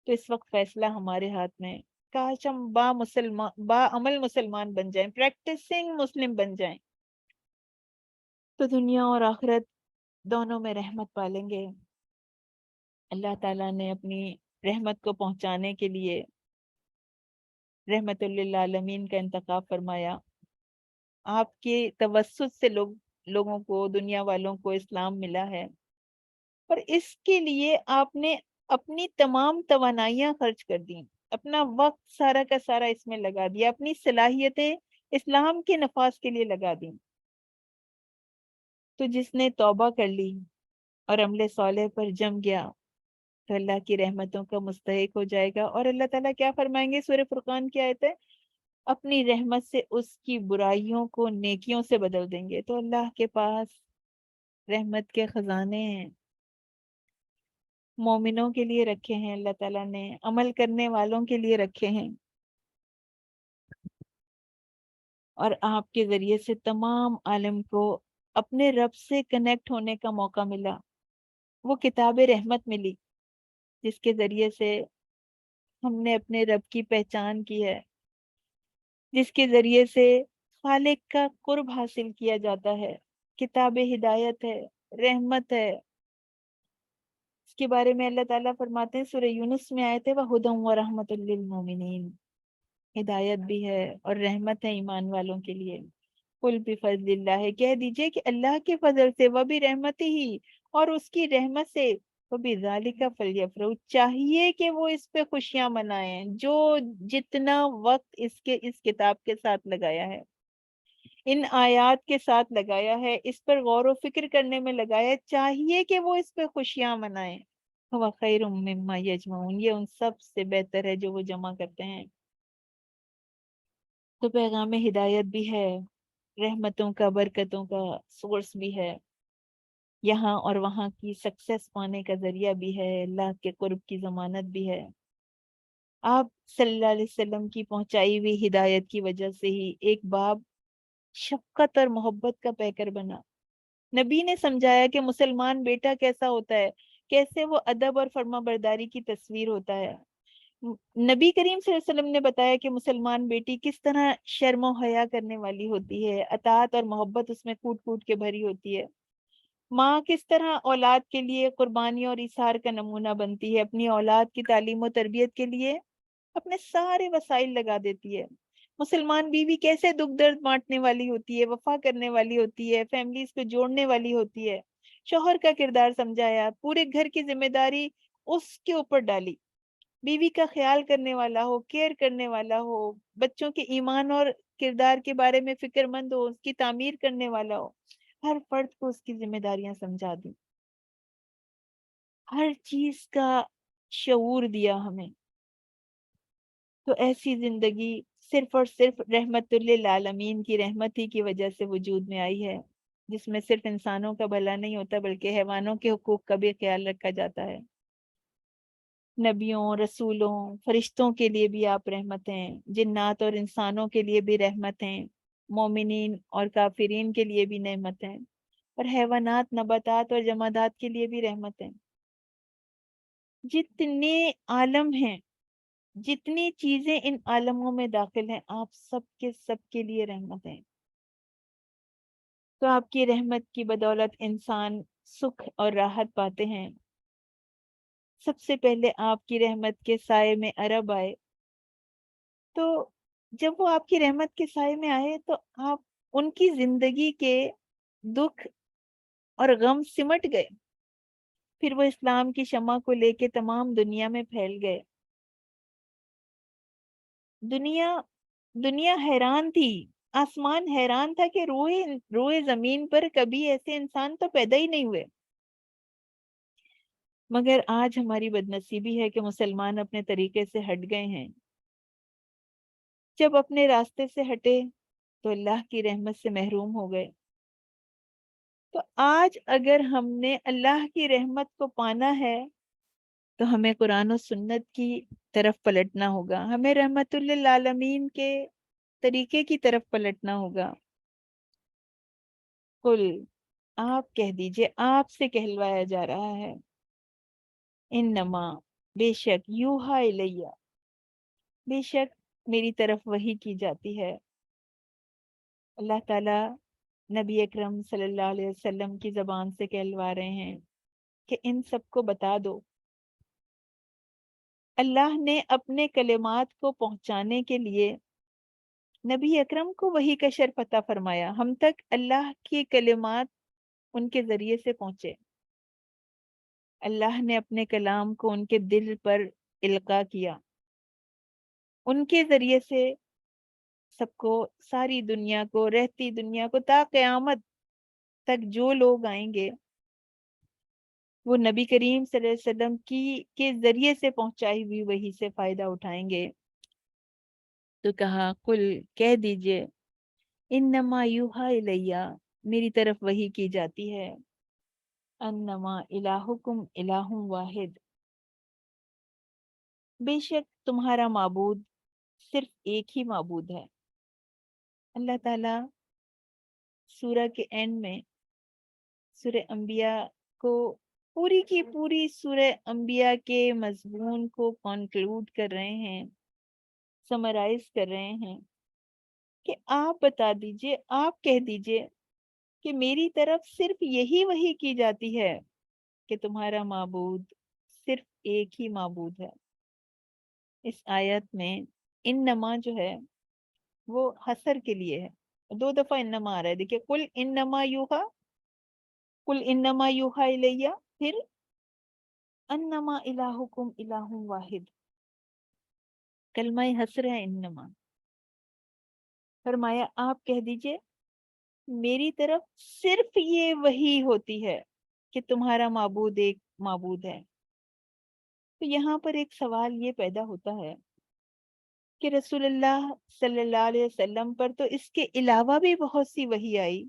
[SPEAKER 1] تو اس وقت فیصلہ ہمارے ہاتھ میں. کاش ہم با عمل مسلمان بن جائیں، پریکٹسنگ مسلم بن جائیں، تو دنیا اور آخرت دونوں میں رحمت پالیں گے. اللہ تعالیٰ نے اپنی رحمت کو پہنچانے کے لیے رحمت للعالمین کا انتخاب فرمایا. آپ کے توسط سے لوگوں کو، دنیا والوں کو اسلام ملا ہے، اور اس کے لیے آپ نے اپنی تمام توانائیاں خرچ کر دیں، اپنا وقت سارا کا سارا اس میں لگا دیا، اپنی صلاحیتیں اسلام کے نفاذ کے لیے لگا دیں. تو جس نے توبہ کر لی اور عمل صالح پر جم گیا تو اللہ کی رحمتوں کا مستحق ہو جائے گا. اور اللہ تعالیٰ کیا فرمائیں گے؟ سورہ فرقان کی آیت ہے، اپنی رحمت سے اس کی برائیوں کو نیکیوں سے بدل دیں گے. تو اللہ کے پاس رحمت کے خزانے ہیں، مومنوں کے لیے رکھے ہیں، اللہ تعالیٰ نے عمل کرنے والوں کے لیے رکھے ہیں. اور آپ کے ذریعے سے تمام عالم کو اپنے رب سے کنیکٹ ہونے کا موقع ملا. وہ کتاب رحمت ملی جس کے ذریعے سے ہم نے اپنے رب کی پہچان کی ہے، جس کے ذریعے سے خالق کا قرب حاصل کیا جاتا ہے. کتاب ہدایت ہے، رحمت ہے. اس کے بارے میں اللہ تعالیٰ فرماتے ہیں سورہ یونس میں آئے تھے وَهُدًى وَرَحْمَةٌ لِّلْمُؤْمِنِينَ. ہدایت بھی ہے اور رحمت ہے ایمان والوں کے لیے. قُلْ بِفَضْلِ اللَّهِ، کہہ دیجئے کہ اللہ کے فضل سے، وہ بھی رحمت ہی اور اس کی رحمت سے، وہ بھی ذَلِكَ فَلْيَفْرَحُوا، چاہیے کہ وہ اس پہ خوشیاں منائیں. جو جتنا وقت اس کتاب کے ساتھ لگایا ہے، ان آیات کے ساتھ لگایا ہے، اس پر غور و فکر کرنے میں لگایا ہے، چاہیے کہ وہ اس پہ خوشیاں منائیں. هُوَ خَيْرٌ مِّمَّا يَجْمَعُونَ، یہ ان سب سے بہتر ہے جو وہ جمع کرتے ہیں. تو پیغام ہدایت بھی ہے، رحمتوں کا، برکتوں کا سورس بھی ہے، یہاں اور وہاں کی سکسیس پانے کا ذریعہ بھی ہے، اللہ کے قرب کی ضمانت بھی ہے. آپ صلی اللہ علیہ وسلم کی پہنچائی ہوئی ہدایت کی وجہ سے ہی ایک باپ شفقت اور محبت کا پیکر بنا. نبی نے سمجھایا کہ مسلمان بیٹا کیسا ہوتا ہے، کیسے وہ ادب اور فرما برداری کی تصویر ہوتا ہے. نبی کریم صلی اللہ علیہ وسلم نے بتایا کہ مسلمان بیٹی کس طرح شرم و حیا کرنے والی ہوتی ہے، اطاعت اور محبت اس میں کوٹ کوٹ کے بھری ہوتی ہے. ماں کس طرح اولاد کے لیے قربانی اور ایثار کا نمونہ بنتی ہے، اپنی اولاد کی تعلیم و تربیت کے لیے اپنے سارے وسائل لگا دیتی ہے. مسلمان بیوی کیسے دکھ درد بانٹنے والی ہوتی ہے، وفا کرنے والی ہوتی ہے، فیملیز کو جوڑنے والی ہوتی ہے. شوہر کا کردار سمجھایا، پورے گھر کی ذمہ داری اس کے اوپر ڈالی. بیوی کا خیال کرنے والا ہو، کیئر کرنے والا ہو، بچوں کے ایمان اور کردار کے بارے میں فکر مند ہو، اس کی تعمیر کرنے والا ہو. ہر فرد کو اس کی ذمہ داریاں سمجھا دی، ہر چیز کا شعور دیا ہمیں. تو ایسی زندگی صرف اور صرف رحمت للعالمین کی رحمت ہی کی وجہ سے وجود میں آئی ہے، جس میں صرف انسانوں کا بھلا نہیں ہوتا بلکہ حیوانوں کے حقوق کا بھی خیال رکھا جاتا ہے. نبیوں، رسولوں، فرشتوں کے لیے بھی آپ رحمت ہیں، جنات اور انسانوں کے لیے بھی رحمت ہیں، مومنین اور کافرین کے لیے بھی نعمت ہیں، اور حیوانات، نباتات اور جمادات کے لیے بھی رحمت ہیں. جتنے عالم ہیں، جتنی چیزیں ان عالموں میں داخل ہیں، آپ سب کے لیے رحمت ہیں. تو آپ کی رحمت کی بدولت انسان سکھ اور راحت پاتے ہیں. سب سے پہلے آپ کی رحمت کے سائے میں عرب آئے. تو جب وہ آپ کی رحمت کے سائے میں آئے تو آپ ان کی زندگی کے دکھ اور غم سمٹ گئے. پھر وہ اسلام کی شمع کو لے کے تمام دنیا میں پھیل گئے. دنیا حیران تھی، آسمان حیران تھا کہ روئے زمین پر کبھی ایسے انسان تو پیدا ہی نہیں ہوئے. مگر آج ہماری بدنصیبی ہے کہ مسلمان اپنے طریقے سے ہٹ گئے ہیں. جب اپنے راستے سے ہٹے تو اللہ کی رحمت سے محروم ہو گئے. تو آج اگر ہم نے اللہ کی رحمت کو پانا ہے تو ہمیں قرآن و سنت کی طرف پلٹنا ہوگا، ہمیں رحمت للعالمین کے طریقے کی طرف پلٹنا ہوگا. قل، آپ کہہ دیجئے، آپ سے کہلوایا جا رہا ہے، انما، بے شک، یوہا الیہ، بے شک میری طرف وحی کی جاتی ہے. اللہ تعالی نبی اکرم صلی اللہ علیہ وسلم کی زبان سے کہلوا رہے ہیں کہ ان سب کو بتا دو. اللہ نے اپنے کلمات کو پہنچانے کے لیے نبی اکرم کو وحی کا شرف عطا فرمایا. ہم تک اللہ کی کلمات ان کے ذریعے سے پہنچے. اللہ نے اپنے کلام کو ان کے دل پر القاء کیا. ان کے ذریعے سے سب کو، ساری دنیا کو، رہتی دنیا کو، تا قیامت تک جو لوگ آئیں گے وہ نبی کریم صلی اللہ علیہ وسلم کے ذریعے سے پہنچائی ہوئی وحی سے فائدہ اٹھائیں گے. تو کہا، قل، کہہ دیجئے، انما یوحا الیہ، میری طرف وحی کی جاتی ہے، انما الہکم الہ واحد، بے شک تمہارا معبود صرف ایک ہی معبود ہے. اللہ تعالیٰ سورہ کے اینڈ میں سورہ انبیاء کو پوری کی پوری سورہ انبیاء کے مضمون کو کنکلوڈ کر رہے ہیں، سمرائز کر رہے ہیں کہ آپ بتا دیجئے، آپ کہہ دیجئے کہ میری طرف صرف یہی وحی کی جاتی ہے کہ تمہارا معبود صرف ایک ہی معبود ہے۔ اس آیت میں انما جو ہے وہ حصر کے لیے ہے، 2 دفعہ انما آ رہا ہے، دیکھیں قل انما یوحا، قل انما یوحا الیہ، پھر انما الہکم الہ واحد، کلمہ حصر ہے انما۔ فرمایا آپ کہہ دیجئے میری طرف صرف یہ وحی ہوتی ہے کہ تمہارا معبود ایک معبود ہے۔ تو یہاں پر ایک سوال یہ پیدا ہوتا ہے کہ رسول اللہ صلی اللہ علیہ وسلم پر تو اس کے علاوہ بھی بہت سی وحی آئی،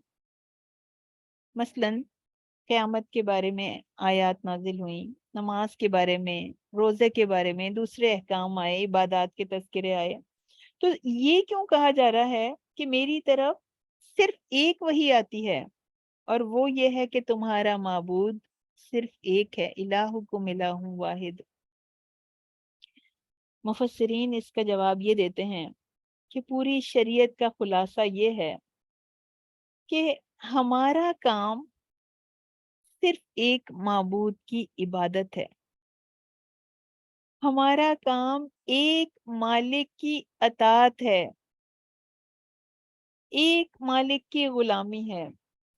[SPEAKER 1] مثلاً قیامت کے بارے میں آیات نازل ہوئیں، نماز کے بارے میں، روزے کے بارے میں، دوسرے احکام آئے، عبادات کے تذکرے آئے۔ تو یہ کیوں کہا جا رہا ہے کہ میری طرف صرف ایک وحی آتی ہے اور وہ یہ ہے کہ تمہارا معبود صرف ایک ہے، الہکم الہ واحد؟ مفسرین اس کا جواب یہ دیتے ہیں کہ پوری شریعت کا خلاصہ یہ ہے کہ ہمارا کام صرف ایک معبود کی عبادت ہے، ہمارا کام ایک مالک کی اطاعت ہے، ایک مالک کی غلامی ہے،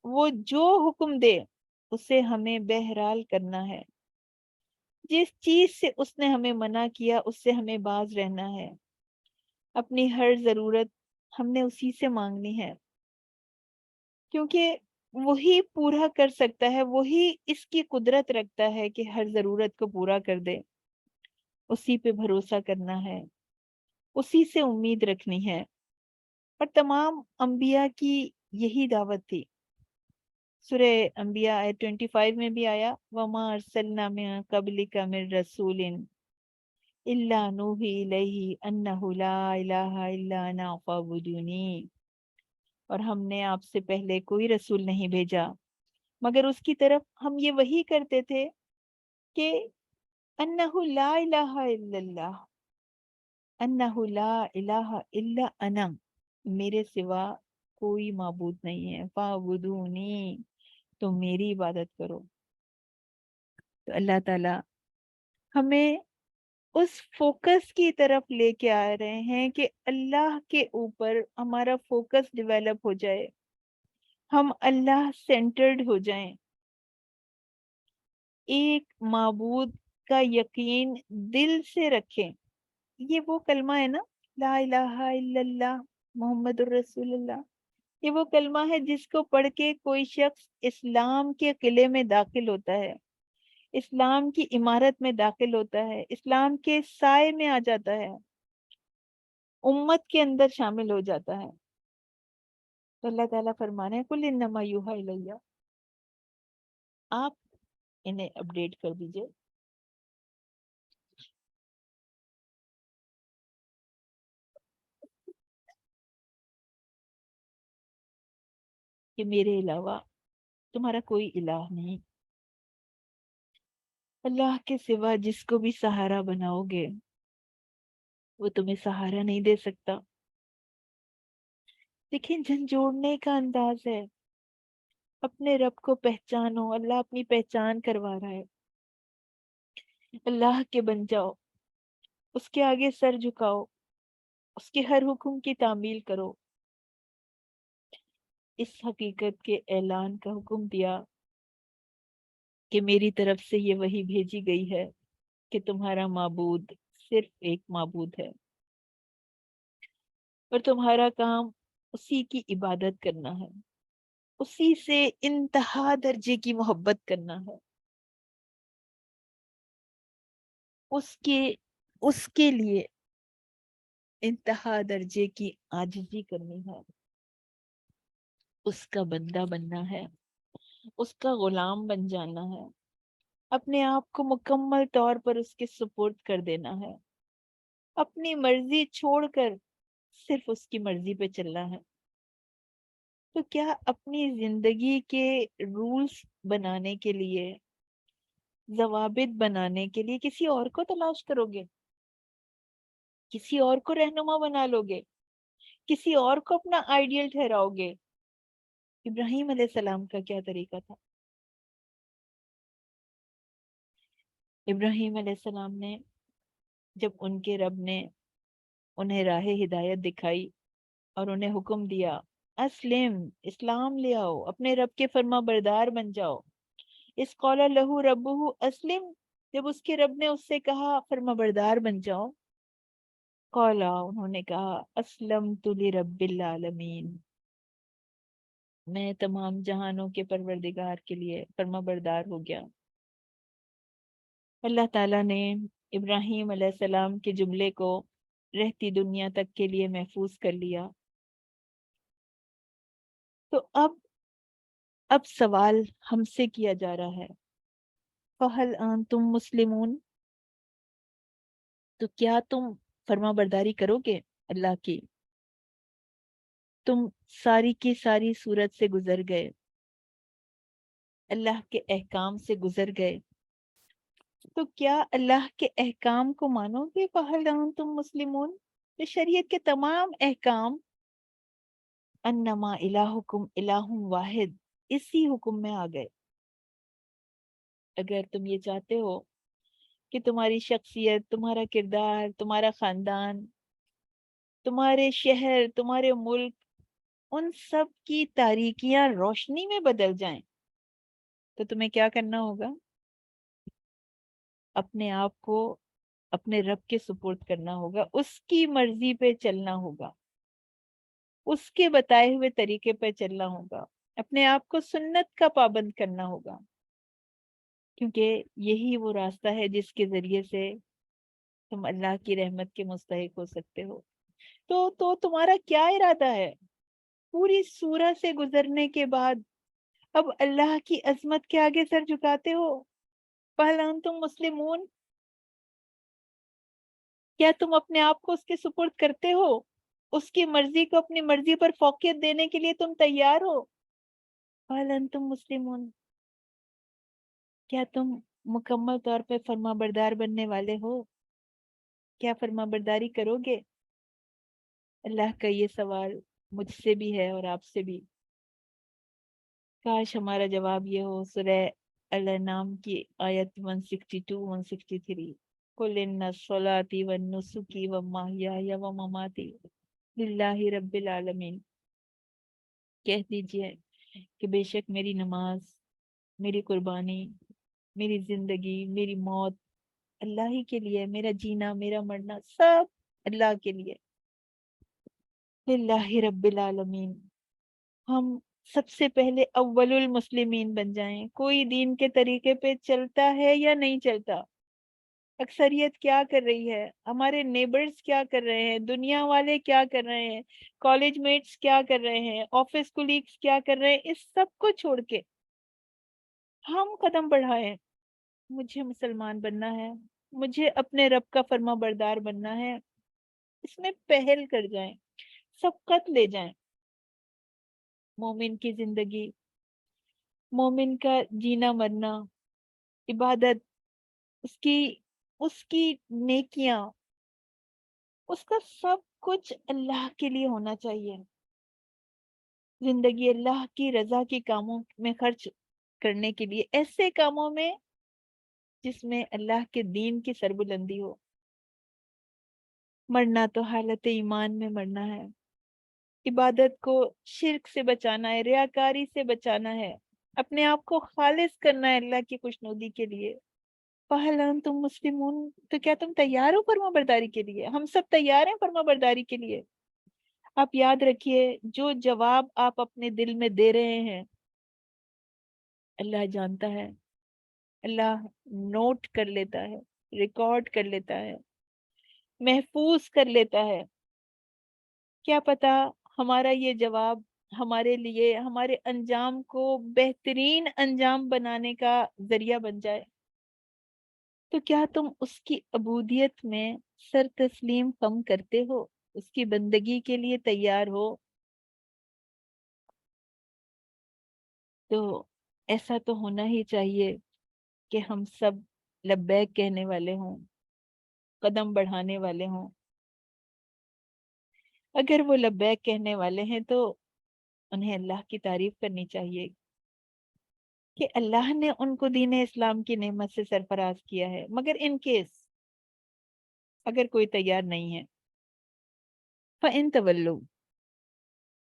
[SPEAKER 1] وہ جو حکم دے اسے ہمیں بہرحال کرنا ہے، جس چیز سے اس نے ہمیں منع کیا اس سے ہمیں باز رہنا ہے، اپنی ہر ضرورت ہم نے اسی سے مانگنی ہے، کیونکہ وہی پورا کر سکتا ہے، وہی اس کی قدرت رکھتا ہے کہ ہر ضرورت کو پورا کر دے، اسی پہ بھروسہ کرنا ہے، اسی سے امید رکھنی ہے۔ اور تمام انبیاء کی یہی دعوت تھی۔ سورہ انبیاء آیت 25 میں بھی آیا وَمَا أَرْسَلْنَا مِن قَبْلِكَ مِن رَسُولٍ إِلَّا نُوحِي إِلَيْهِ أَنَّهُ لَا إِلَٰهَ إِلَّا أَنَا فَاعْبُدُونِي، اور ہم نے آپ سے پہلے کوئی رسول نہیں بھیجا مگر اس کی طرف ہم یہ وحی کرتے تھے کہ أَنَّهُ لَا إِلَٰهَ إِلَّا اللَّهُ، أَنَّهُ لَا إِلَٰهَ إِلَّا أَنَا، میرے سوا کوئی معبود نہیں ہے، فَاعْبُدُونِي، تم میری عبادت کرو۔ تو اللہ تعالی ہمیں اس فوکس کی طرف لے کے آ رہے ہیں کہ اللہ کے اوپر ہمارا فوکس ڈیولپ ہو جائے، ہم اللہ سینٹرڈ ہو جائیں، ایک معبود کا یقین دل سے رکھیں۔ یہ وہ کلمہ ہے نا، لا الہ الا اللہ محمد الرسول اللہ، یہ وہ کلمہ ہے جس کو پڑھ کے کوئی شخص اسلام کے قلعے میں داخل ہوتا ہے، اسلام کی عمارت میں داخل ہوتا ہے، اسلام کے سائے میں آ جاتا ہے، امت کے اندر شامل ہو جاتا ہے۔ تو اللہ تعالیٰ فرمانے کل انما یوحا الیہ، آپ انہیں اپڈیٹ کر دیجئے کہ میرے علاوہ تمہارا کوئی الہ نہیں، اللہ کے سوا جس کو بھی سہارا بناؤ گے وہ تمہیں سہارا نہیں دے سکتا۔ دیکھیں جھنجھوڑنے کا انداز ہے، اپنے رب کو پہچانو، اللہ اپنی پہچان کروا رہا ہے، اللہ کے بن جاؤ، اس کے آگے سر جھکاؤ، اس کے ہر حکم کی تعمیل کرو۔ اس حقیقت کے اعلان کا حکم دیا کہ میری طرف سے یہ وحی بھیجی گئی ہے کہ تمہارا معبود صرف ایک معبود ہے اور تمہارا کام اسی کی عبادت کرنا ہے، اسی سے انتہا درجے کی محبت کرنا ہے، اس کے لیے انتہا درجے کی عاجزی کرنی ہے، اس کا بندہ بننا ہے، اس کا غلام بن جانا ہے، اپنے آپ کو مکمل طور پر اس کے سپرد کر دینا ہے، اپنی مرضی چھوڑ کر صرف اس کی مرضی پہ چلنا ہے۔ تو کیا اپنی زندگی کے رولز بنانے کے لیے، ضوابط بنانے کے لیے کسی اور کو تلاش کرو گے؟ کسی اور کو رہنما بنا لو گے؟ کسی اور کو اپنا آئیڈیل ٹھہراؤ گے؟ ابراہیم علیہ السلام کا کیا طریقہ تھا؟ ابراہیم علیہ السلام نے، جب ان کے رب نے انہیں راہ ہدایت دکھائی اور انہیں حکم دیا اسلم، اسلام لے آؤ، اپنے رب کے فرما بردار بن جاؤ، اس قال لہو ربہ اسلم، جب اس کے رب نے اس سے کہا فرما بردار بن جاؤ، قالا، انہوں نے کہا اسلمت لرب العالمین، میں تمام جہانوں کے پروردگار کے لیے فرما بردار ہو گیا۔ اللہ تعالیٰ نے ابراہیم علیہ السلام کے جملے کو رہتی دنیا تک کے لیے محفوظ کر لیا۔ تو اب سوال ہم سے کیا جا رہا ہے، فَهَلْ أَنْتُمْ مُسْلِمُونَ، تو کیا تم فرما برداری کرو گے اللہ کی؟ تم ساری کی ساری صورت سے گزر گئے، اللہ کے احکام سے گزر گئے، تو کیا اللہ کے احکام کو مانو گے؟ فَهَلْ أَنْتُمْ مُسْلِمُونَ، تو شریعت کے تمام احکام، انما الہکم الہ واحد، اسی حکم میں آ گئے۔ اگر تم یہ چاہتے ہو کہ تمہاری شخصیت، تمہارا کردار، تمہارا خاندان، تمہارے شہر، تمہارے ملک، ان سب کی تاریکیاں روشنی میں بدل جائیں، تو تمہیں کیا کرنا ہوگا؟ اپنے آپ کو اپنے رب کے سپرد کرنا ہوگا، اس کی مرضی پہ چلنا ہوگا، اس کے بتائے ہوئے طریقے پہ چلنا ہوگا، اپنے آپ کو سنت کا پابند کرنا ہوگا، کیونکہ یہی وہ راستہ ہے جس کے ذریعے سے تم اللہ کی رحمت کے مستحق ہو سکتے ہو۔ تو تمہارا کیا ارادہ ہے پوری سورہ سے گزرنے کے بعد؟ اب اللہ کی عظمت کے آگے سر جھکاتے ہو؟ فَهَلْ أَنْتُمْ مُسْلِمُونَ، کیا تم اپنے آپ کو اس کے سپرد کرتے ہو؟ اس کی مرضی کو اپنی مرضی پر فوقیت دینے کے لیے تم تیار ہو؟ فَهَلْ أَنْتُمْ مُسْلِمُونَ، کیا تم مکمل طور پہ فرما بردار بننے والے ہو؟ کیا فرما برداری کرو گے؟ اللہ کا یہ سوال مجھ سے بھی ہے اور آپ سے بھی۔ کاش ہمارا جواب یہ ہو۔ سورہ الانعام کی آیت 162 163، قُلْ إِنَّ صَلَاتِي وَنُسُكِي وَمَحْيَايَ وَمَمَاتِي لِلَّهِ رَبِّ الْعَالَمِينَ، کہہ دیجئے کہ بے شک میری نماز، میری قربانی، میری زندگی، میری موت اللہ ہی کے لیے، میرا جینا، میرا مرنا سب اللہ کے لیے، للہ رب العالمین۔ ہم سب سے پہلے اول المسلمین بن جائیں۔ کوئی دین کے طریقے پہ چلتا ہے یا نہیں چلتا؟ اکثریت کیا کر رہی ہے؟ ہمارے نیبرز کیا کر رہے ہیں؟ دنیا والے کیا کر رہے ہیں؟ کالج میٹس کیا کر رہے ہیں؟ آفس کولیگز کیا کر رہے ہیں؟ اس سب کو چھوڑ کے ہم قدم بڑھائیں، مجھے مسلمان بننا ہے، مجھے اپنے رب کا فرما بردار بننا ہے، اس میں پہل کر جائیں، سبقت لے جائیں۔ مومن کی زندگی، مومن کا جینا مرنا، عبادت، اس کی نیکیاں، اس کا سب کچھ اللہ کے لیے ہونا چاہیے۔ زندگی اللہ کی رضا کے کاموں میں خرچ کرنے کے لیے، ایسے کاموں میں جس میں اللہ کے دین کی سربلندی ہو۔ مرنا تو حالت ایمان میں مرنا ہے، عبادت کو شرک سے بچانا ہے، ریاکاری سے بچانا ہے، اپنے آپ کو خالص کرنا ہے اللہ کی خوشنودی کے لیے۔ فَهَلْ أَنْتُمْ مُسْلِمُونَ، تو کیا تم تیار ہو فرما برداری کے لیے؟ ہم سب تیار ہیں فرما برداری کے لیے۔ آپ یاد رکھیے، جو جواب آپ اپنے دل میں دے رہے ہیں اللہ جانتا ہے، اللہ نوٹ کر لیتا ہے، ریکارڈ کر لیتا ہے، محفوظ کر لیتا ہے۔ کیا پتا ہمارا یہ جواب ہمارے لیے ہمارے انجام کو بہترین انجام بنانے کا ذریعہ بن جائے۔ تو کیا تم اس کی عبودیت میں سر تسلیم خم کرتے ہو؟ اس کی بندگی کے لیے تیار ہو؟ تو ایسا تو ہونا ہی چاہیے کہ ہم سب لبیک کہنے والے ہوں، قدم بڑھانے والے ہوں۔ اگر وہ لبیک کہنے والے ہیں تو انہیں اللہ کی تعریف کرنی چاہیے کہ اللہ نے ان کو دین اسلام کی نعمت سے سرفراز کیا ہے۔ مگر ان کیس اگر کوئی تیار نہیں ہے، فَإِن تَوَلُّوا،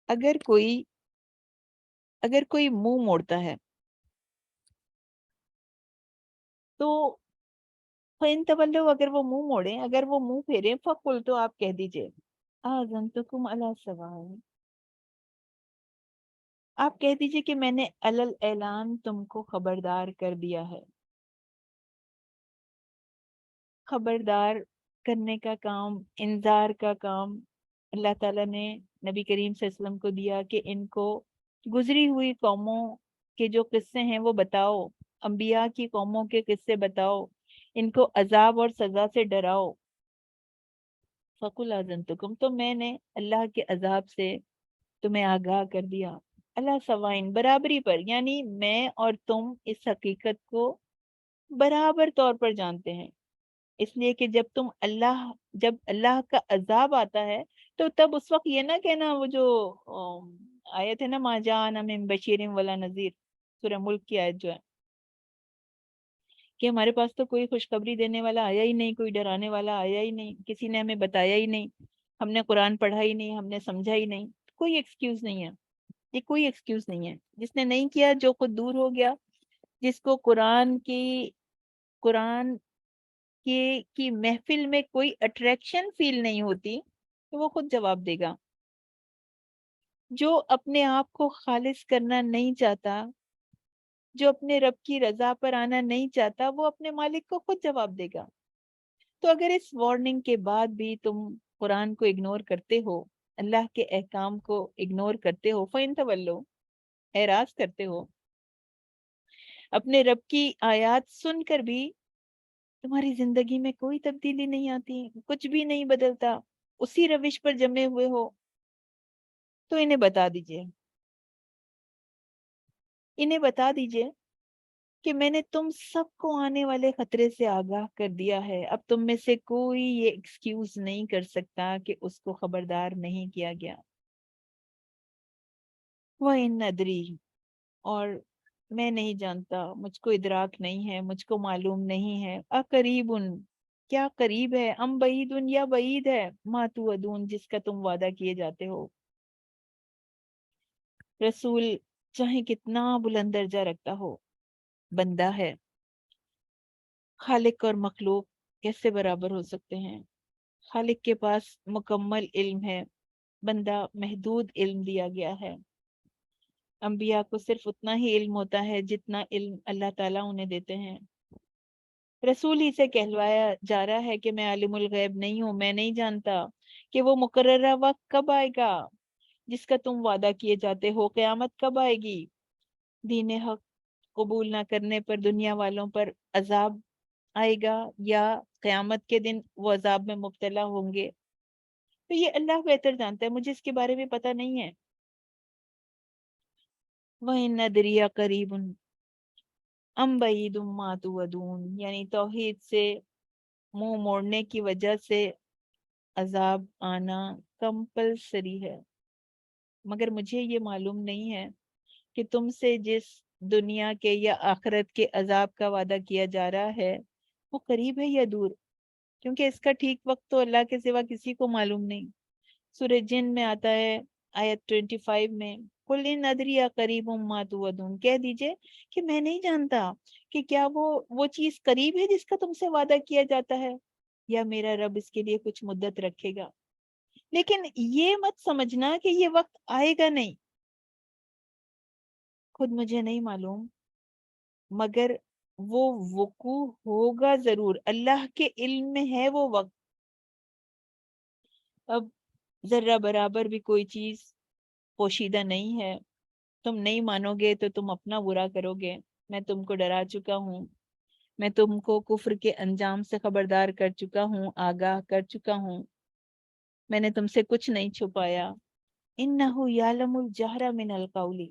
[SPEAKER 1] اگر کوئی منہ موڑتا ہے تو فَإِن تَوَلُّوا، اگر وہ منہ موڑیں، اگر وہ منہ پھیریں، فَقُلْ، تو آپ کہہ دیجئے آذَنْتُكُمْ عَلَى سَوَاءٍ، آپ کہہ دیجئے کہ میں نے علی الاعلان تم کو خبردار کر دیا ہے۔ خبردار کرنے کا کام، انذار کا کام اللہ تعالیٰ نے نبی کریم صلی اللہ علیہ وسلم کو دیا کہ ان کو گزری ہوئی قوموں کے جو قصے ہیں وہ بتاؤ، انبیاء کی قوموں کے قصے بتاؤ، ان کو عذاب اور سزا سے ڈراؤ۔ فَقُلْ آذَنْتُكُمْ، تو میں نے اللہ کے عذاب سے تمہیں آگاہ کر دیا۔ اللہ سوائن، برابری پر، یعنی میں اور تم اس حقیقت کو برابر طور پر جانتے ہیں۔ اس لیے کہ جب اللہ کا عذاب آتا ہے تو تب اس وقت یہ نہ کہنا، وہ جو آیت ہے نا، ما جاءنا من بشیر ولا نذیر، سورہ ملک کی آیت جو ہے، کہ ہمارے پاس تو کوئی خوشخبری دینے والا آیا ہی نہیں، کوئی ڈرانے والا آیا ہی نہیں، کسی نے ہمیں بتایا ہی نہیں، ہم نے قرآن پڑھا ہی نہیں، ہم نے سمجھا ہی نہیں۔ کوئی ایکسکیوز نہیں ہے، یہ کوئی ایکسکیوز نہیں ہے۔ جس نے نہیں کیا، جو خود دور ہو گیا، جس کو قرآن کی محفل میں کوئی اٹریکشن فیل نہیں ہوتی، تو وہ خود جواب دے گا۔ جو اپنے آپ کو خالص کرنا نہیں چاہتا، جو اپنے رب کی رضا پر آنا نہیں چاہتا، وہ اپنے مالک کو خود جواب دے گا۔ تو اگر اس وارننگ کے بعد بھی تم قرآن کو اگنور کرتے ہو، اللہ کے احکام کو اگنور کرتے ہو، فَإِن تَوَلُّوا، اعراض کرتے ہو، اپنے رب کی آیات سن کر بھی تمہاری زندگی میں کوئی تبدیلی نہیں آتی، کچھ بھی نہیں بدلتا، اسی روش پر جمے ہوئے ہو، تو انہیں بتا دیجئے کہ میں نے تم سب کو آنے والے خطرے سے آگاہ کر دیا ہے۔ اب تم میں سے کوئی یہ ایکسکیوز نہیں کر سکتا کہ اس کو خبردار نہیں کیا گیا۔ وَإِنْ أَدْرِي، اور میں نہیں جانتا، مجھ کو ادراک نہیں ہے، مجھ کو معلوم نہیں ہے، اقریب، کیا قریب ہے، ام بعید، یا بعید ہے، ما توعدون، جس کا تم وعدہ کیے جاتے ہو۔ رسول چاہے کتنا بلند درجہ رکھتا ہو، بندہ ہے۔ خالق اور مخلوق کیسے برابر ہو سکتے ہیں؟ خالق کے پاس مکمل علم ہے، بندہ محدود علم دیا گیا ہے۔ انبیاء کو صرف اتنا ہی علم ہوتا ہے جتنا علم اللہ تعالیٰ انہیں دیتے ہیں۔ رسول ہی سے کہلوایا جا رہا ہے کہ میں عالم الغیب نہیں ہوں، میں نہیں جانتا کہ وہ مقررہ وقت کب آئے گا جس کا تم وعدہ کیے جاتے ہو، قیامت کب آئے گی، دین حق قبول نہ کرنے پر دنیا والوں پر عذاب آئے گا، یا قیامت کے دن وہ عذاب میں مبتلا ہوں گے، تو یہ اللہ بہتر جانتا ہے، مجھے اس کے بارے میں پتہ نہیں ہے۔ وَإِنْ أَدْرِي قَرِيبٌ أَمْ بَعِيدٌ مَا تُوعَدُونَ، یعنی توحید سے منہ موڑنے کی وجہ سے عذاب آنا کمپلسری ہے، مگر مجھے یہ معلوم نہیں ہے کہ تم سے جس دنیا کے یا آخرت کے عذاب کا وعدہ کیا جا رہا ہے وہ قریب ہے یا دور، کیونکہ اس کا ٹھیک وقت تو اللہ کے سوا کسی کو معلوم نہیں۔ سورہ جن میں آتا ہے آیت 25 میں، قُلْ إِنْ أَدْرِي قَرِيبٌ مَا تُوعَدُونَ، کہہ دیجئے کہ میں نہیں جانتا کہ کیا وہ چیز قریب ہے جس کا تم سے وعدہ کیا جاتا ہے، یا میرا رب اس کے لیے کچھ مدت رکھے گا۔ لیکن یہ مت سمجھنا کہ یہ وقت آئے گا نہیں، خود مجھے نہیں معلوم، مگر وہ وقوع ہوگا ضرور، اللہ کے علم میں ہے وہ وقت۔ اب ذرہ برابر بھی کوئی چیز پوشیدہ نہیں ہے، تم نہیں مانو گے تو تم اپنا برا کرو گے۔ میں تم کو ڈرا چکا ہوں، میں تم کو کفر کے انجام سے خبردار کر چکا ہوں، آگاہ کر چکا ہوں، میں نے تم سے کچھ نہیں چھپایا۔ اِنَّهُ يَعْلَمُ الْجَهْرَ مِنَ الْقَوْلِ،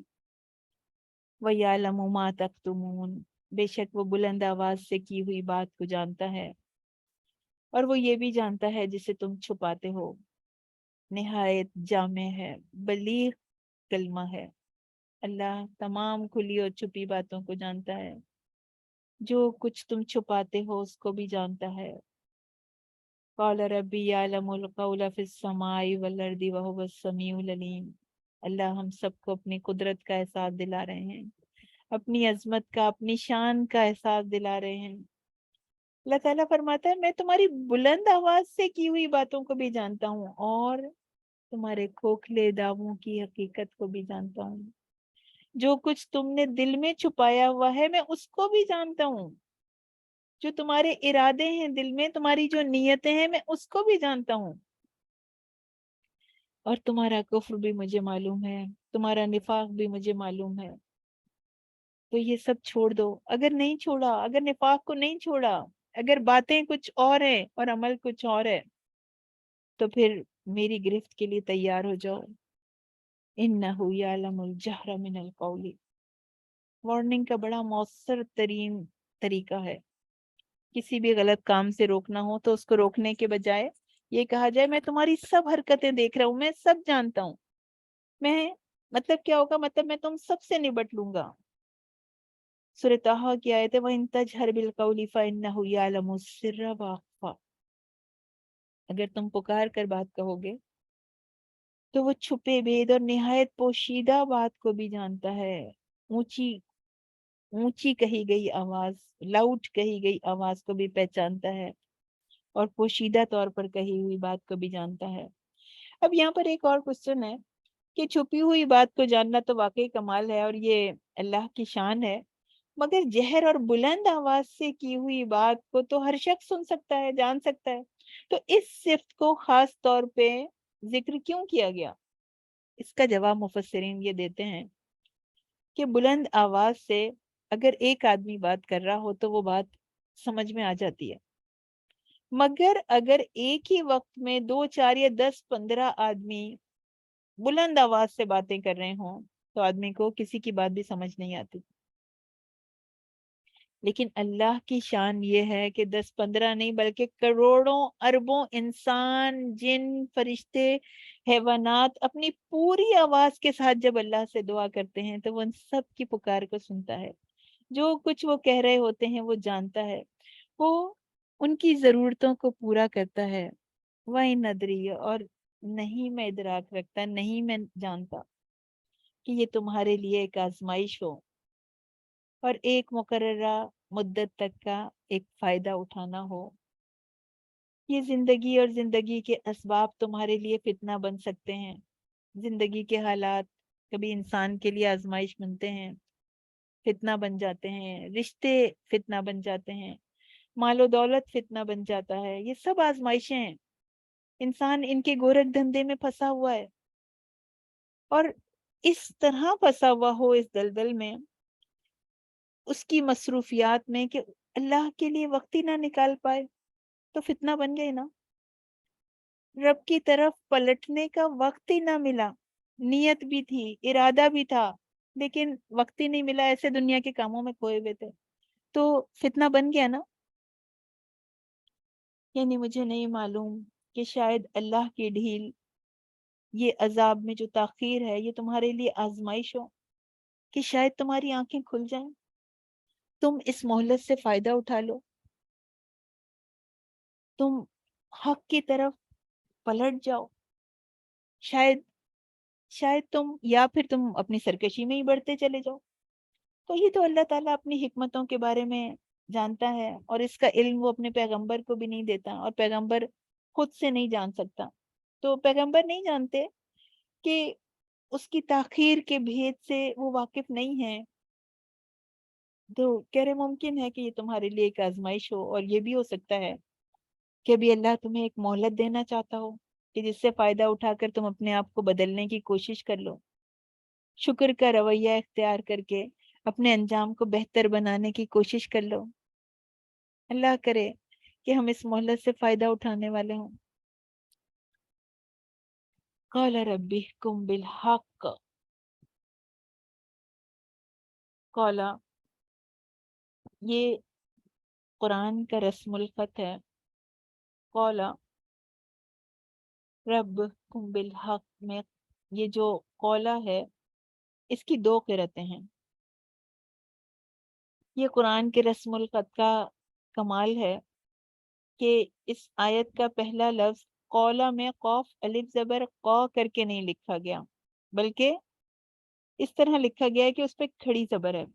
[SPEAKER 1] وَيَعْلَمُ مَا تَكْتُمُونَ، بے شک وہ بلند آواز سے کی ہوئی بات کو جانتا ہے، اور وہ یہ بھی جانتا ہے جسے تم چھپاتے ہو۔ نہایت جامع ہے، بلیغ کلمہ ہے۔ اللہ تمام کھلی اور چھپی باتوں کو جانتا ہے، جو کچھ تم چھپاتے ہو اس کو بھی جانتا ہے۔ قال ربی یعلم القول فی السماء والارض وهو السمیع العلیم۔ اللہ ہم سب کو اپنی قدرت کا احساس دلا رہے ہیں، اپنی عظمت کا، اپنی شان کا احساس دلا رہے ہیں۔ اللہ تعالیٰ فرماتا ہے میں تمہاری بلند آواز سے کی ہوئی باتوں کو بھی جانتا ہوں، اور تمہارے کھوکھلے دعووں کی حقیقت کو بھی جانتا ہوں۔ جو کچھ تم نے دل میں چھپایا ہوا ہے میں اس کو بھی جانتا ہوں۔ جو تمہارے ارادے ہیں دل میں، تمہاری جو نیتیں ہیں میں اس کو بھی جانتا ہوں۔ اور تمہارا کفر بھی مجھے معلوم ہے، تمہارا نفاق بھی مجھے معلوم ہے۔ تو یہ سب چھوڑ دو۔ اگر نہیں چھوڑا، اگر نفاق کو نہیں چھوڑا، اگر باتیں کچھ اور ہیں اور عمل کچھ اور ہے، تو پھر میری گرفت کے لیے تیار ہو جاؤ۔ انہو یعلم الجہر من القول، وارننگ کا بڑا مؤثر ترین طریقہ ہے۔ کسی بھی غلط کام سے روکنا ہو تو اس کو روکنے کے بجائے یہ کہا جائے میں تمہاری سب حرکتیں دیکھ رہا ہوں، میں سب جانتا ہوں، میں مطلب کیا ہوگا، مطلب میں تم سب سے نبٹ لوں گا۔ سورہ طٰہٰ کی آیت ہے وَإِن تَجْهَرْ بِالْقَوْلِ فَإِنَّهُ يَعْلَمُ السِّرَّ وَأَخْفَى۔ اگر تم پکار کر بات کہو گے تو وہ چھپے بید اور نہایت پوشیدہ بات کو بھی جانتا ہے۔ اونچی اونچی کہی گئی آواز، لاؤڈ کہی گئی آواز کو بھی پہچانتا ہے، اور پوشیدہ طور پر کہی ہوئی بات کو بھی جانتا ہے۔ اب یہاں پر ایک اور کوسچن ہے کہ چھپی ہوئی بات کو جاننا تو واقعی کمال ہے اور یہ اللہ کی شان ہے، مگر جہر اور بلند آواز سے کی ہوئی بات کو تو ہر شخص سن سکتا ہے، جان سکتا ہے، تو اس صفت کو خاص طور پہ ذکر کیوں کیا گیا؟ اس کا جواب مفسرین یہ دیتے ہیں کہ بلند آواز سے اگر ایک آدمی بات کر رہا ہو تو وہ بات سمجھ میں آ جاتی ہے، مگر اگر ایک ہی وقت میں 2 4 یا 10 15 آدمی بلند آواز سے باتیں کر رہے ہوں تو آدمی کو کسی کی بات بھی سمجھ نہیں آتی۔ لیکن اللہ کی شان یہ ہے کہ 10 15 نہیں بلکہ کروڑوں اربوں انسان، جن، فرشتے، حیوانات اپنی پوری آواز کے ساتھ جب اللہ سے دعا کرتے ہیں تو وہ ان سب کی پکار کو سنتا ہے، جو کچھ وہ کہہ رہے ہوتے ہیں وہ جانتا ہے، وہ ان کی ضرورتوں کو پورا کرتا ہے۔ وَإِنْ أَدْرِي، اور نہیں میں ادراک رکھتا، نہیں میں جانتا کہ یہ تمہارے لیے ایک آزمائش ہو اور ایک مقررہ مدت تک کا ایک فائدہ اٹھانا ہو۔ یہ زندگی اور زندگی کے اسباب تمہارے لیے فتنہ بن سکتے ہیں۔ زندگی کے حالات کبھی انسان کے لیے آزمائش بنتے ہیں، فتنہ بن جاتے ہیں، رشتے فتنہ بن جاتے ہیں، مال و دولت فتنہ بن جاتا ہے، یہ سب آزمائشیں ہیں۔ انسان ان کے گورکھ دھندے میں پھنسا ہوا ہے، اور اس طرح پھنسا ہوا ہو اس دلدل میں، اس کی مصروفیات میں، کہ اللہ کے لیے وقت ہی نہ نکال پائے، تو فتنہ بن گئے نا۔ رب کی طرف پلٹنے کا وقت ہی نہ ملا، نیت بھی تھی، ارادہ بھی تھا، لیکن وقت ہی نہیں ملا، ایسے دنیا کے کاموں میں کھوئے ہوئے تھے، تو فتنہ بن گیا نا۔ یعنی مجھے نہیں معلوم کہ شاید اللہ کی ڈھیل، یہ عذاب میں جو تاخیر ہے، یہ تمہارے لیے آزمائش ہو، کہ شاید تمہاری آنکھیں کھل جائیں، تم اس مہلت سے فائدہ اٹھا لو، تم حق کی طرف پلٹ جاؤ، شاید تم، یا پھر تم اپنی سرکشی میں ہی بڑھتے چلے جاؤ۔ تو یہ تو اللہ تعالیٰ اپنی حکمتوں کے بارے میں جانتا ہے، اور اس کا علم وہ اپنے پیغمبر کو بھی نہیں دیتا، اور پیغمبر خود سے نہیں جان سکتا۔ تو پیغمبر نہیں جانتے کہ اس کی تاخیر کے بھید سے وہ واقف نہیں ہے، تو کہہ رہے ممکن ہے کہ یہ تمہارے لیے ایک آزمائش ہو، اور یہ بھی ہو سکتا ہے کہ ابھی اللہ تمہیں ایک مہلت دینا چاہتا ہو، کہ جس سے فائدہ اٹھا کر تم اپنے آپ کو بدلنے کی کوشش کر لو، شکر کا رویہ اختیار کر کے اپنے انجام کو بہتر بنانے کی کوشش کر لو۔ اللہ کرے کہ ہم اس مہلت سے فائدہ اٹھانے والے ہوں۔ قال ربی احکم بالحق، قولا یہ قرآن کا رسم الخط ہے. قولا ربکم بالحق میں یہ جو قولا ہے اس کی دو قرتیں ہیں. یہ قرآن کے رسم الخط کا کمال ہے کہ اس آیت کا پہلا لفظ قولا میں قوف الف زبر قو کر کے نہیں لکھا گیا، بلکہ اس طرح لکھا گیا ہے کہ اس پہ کھڑی زبر ہے.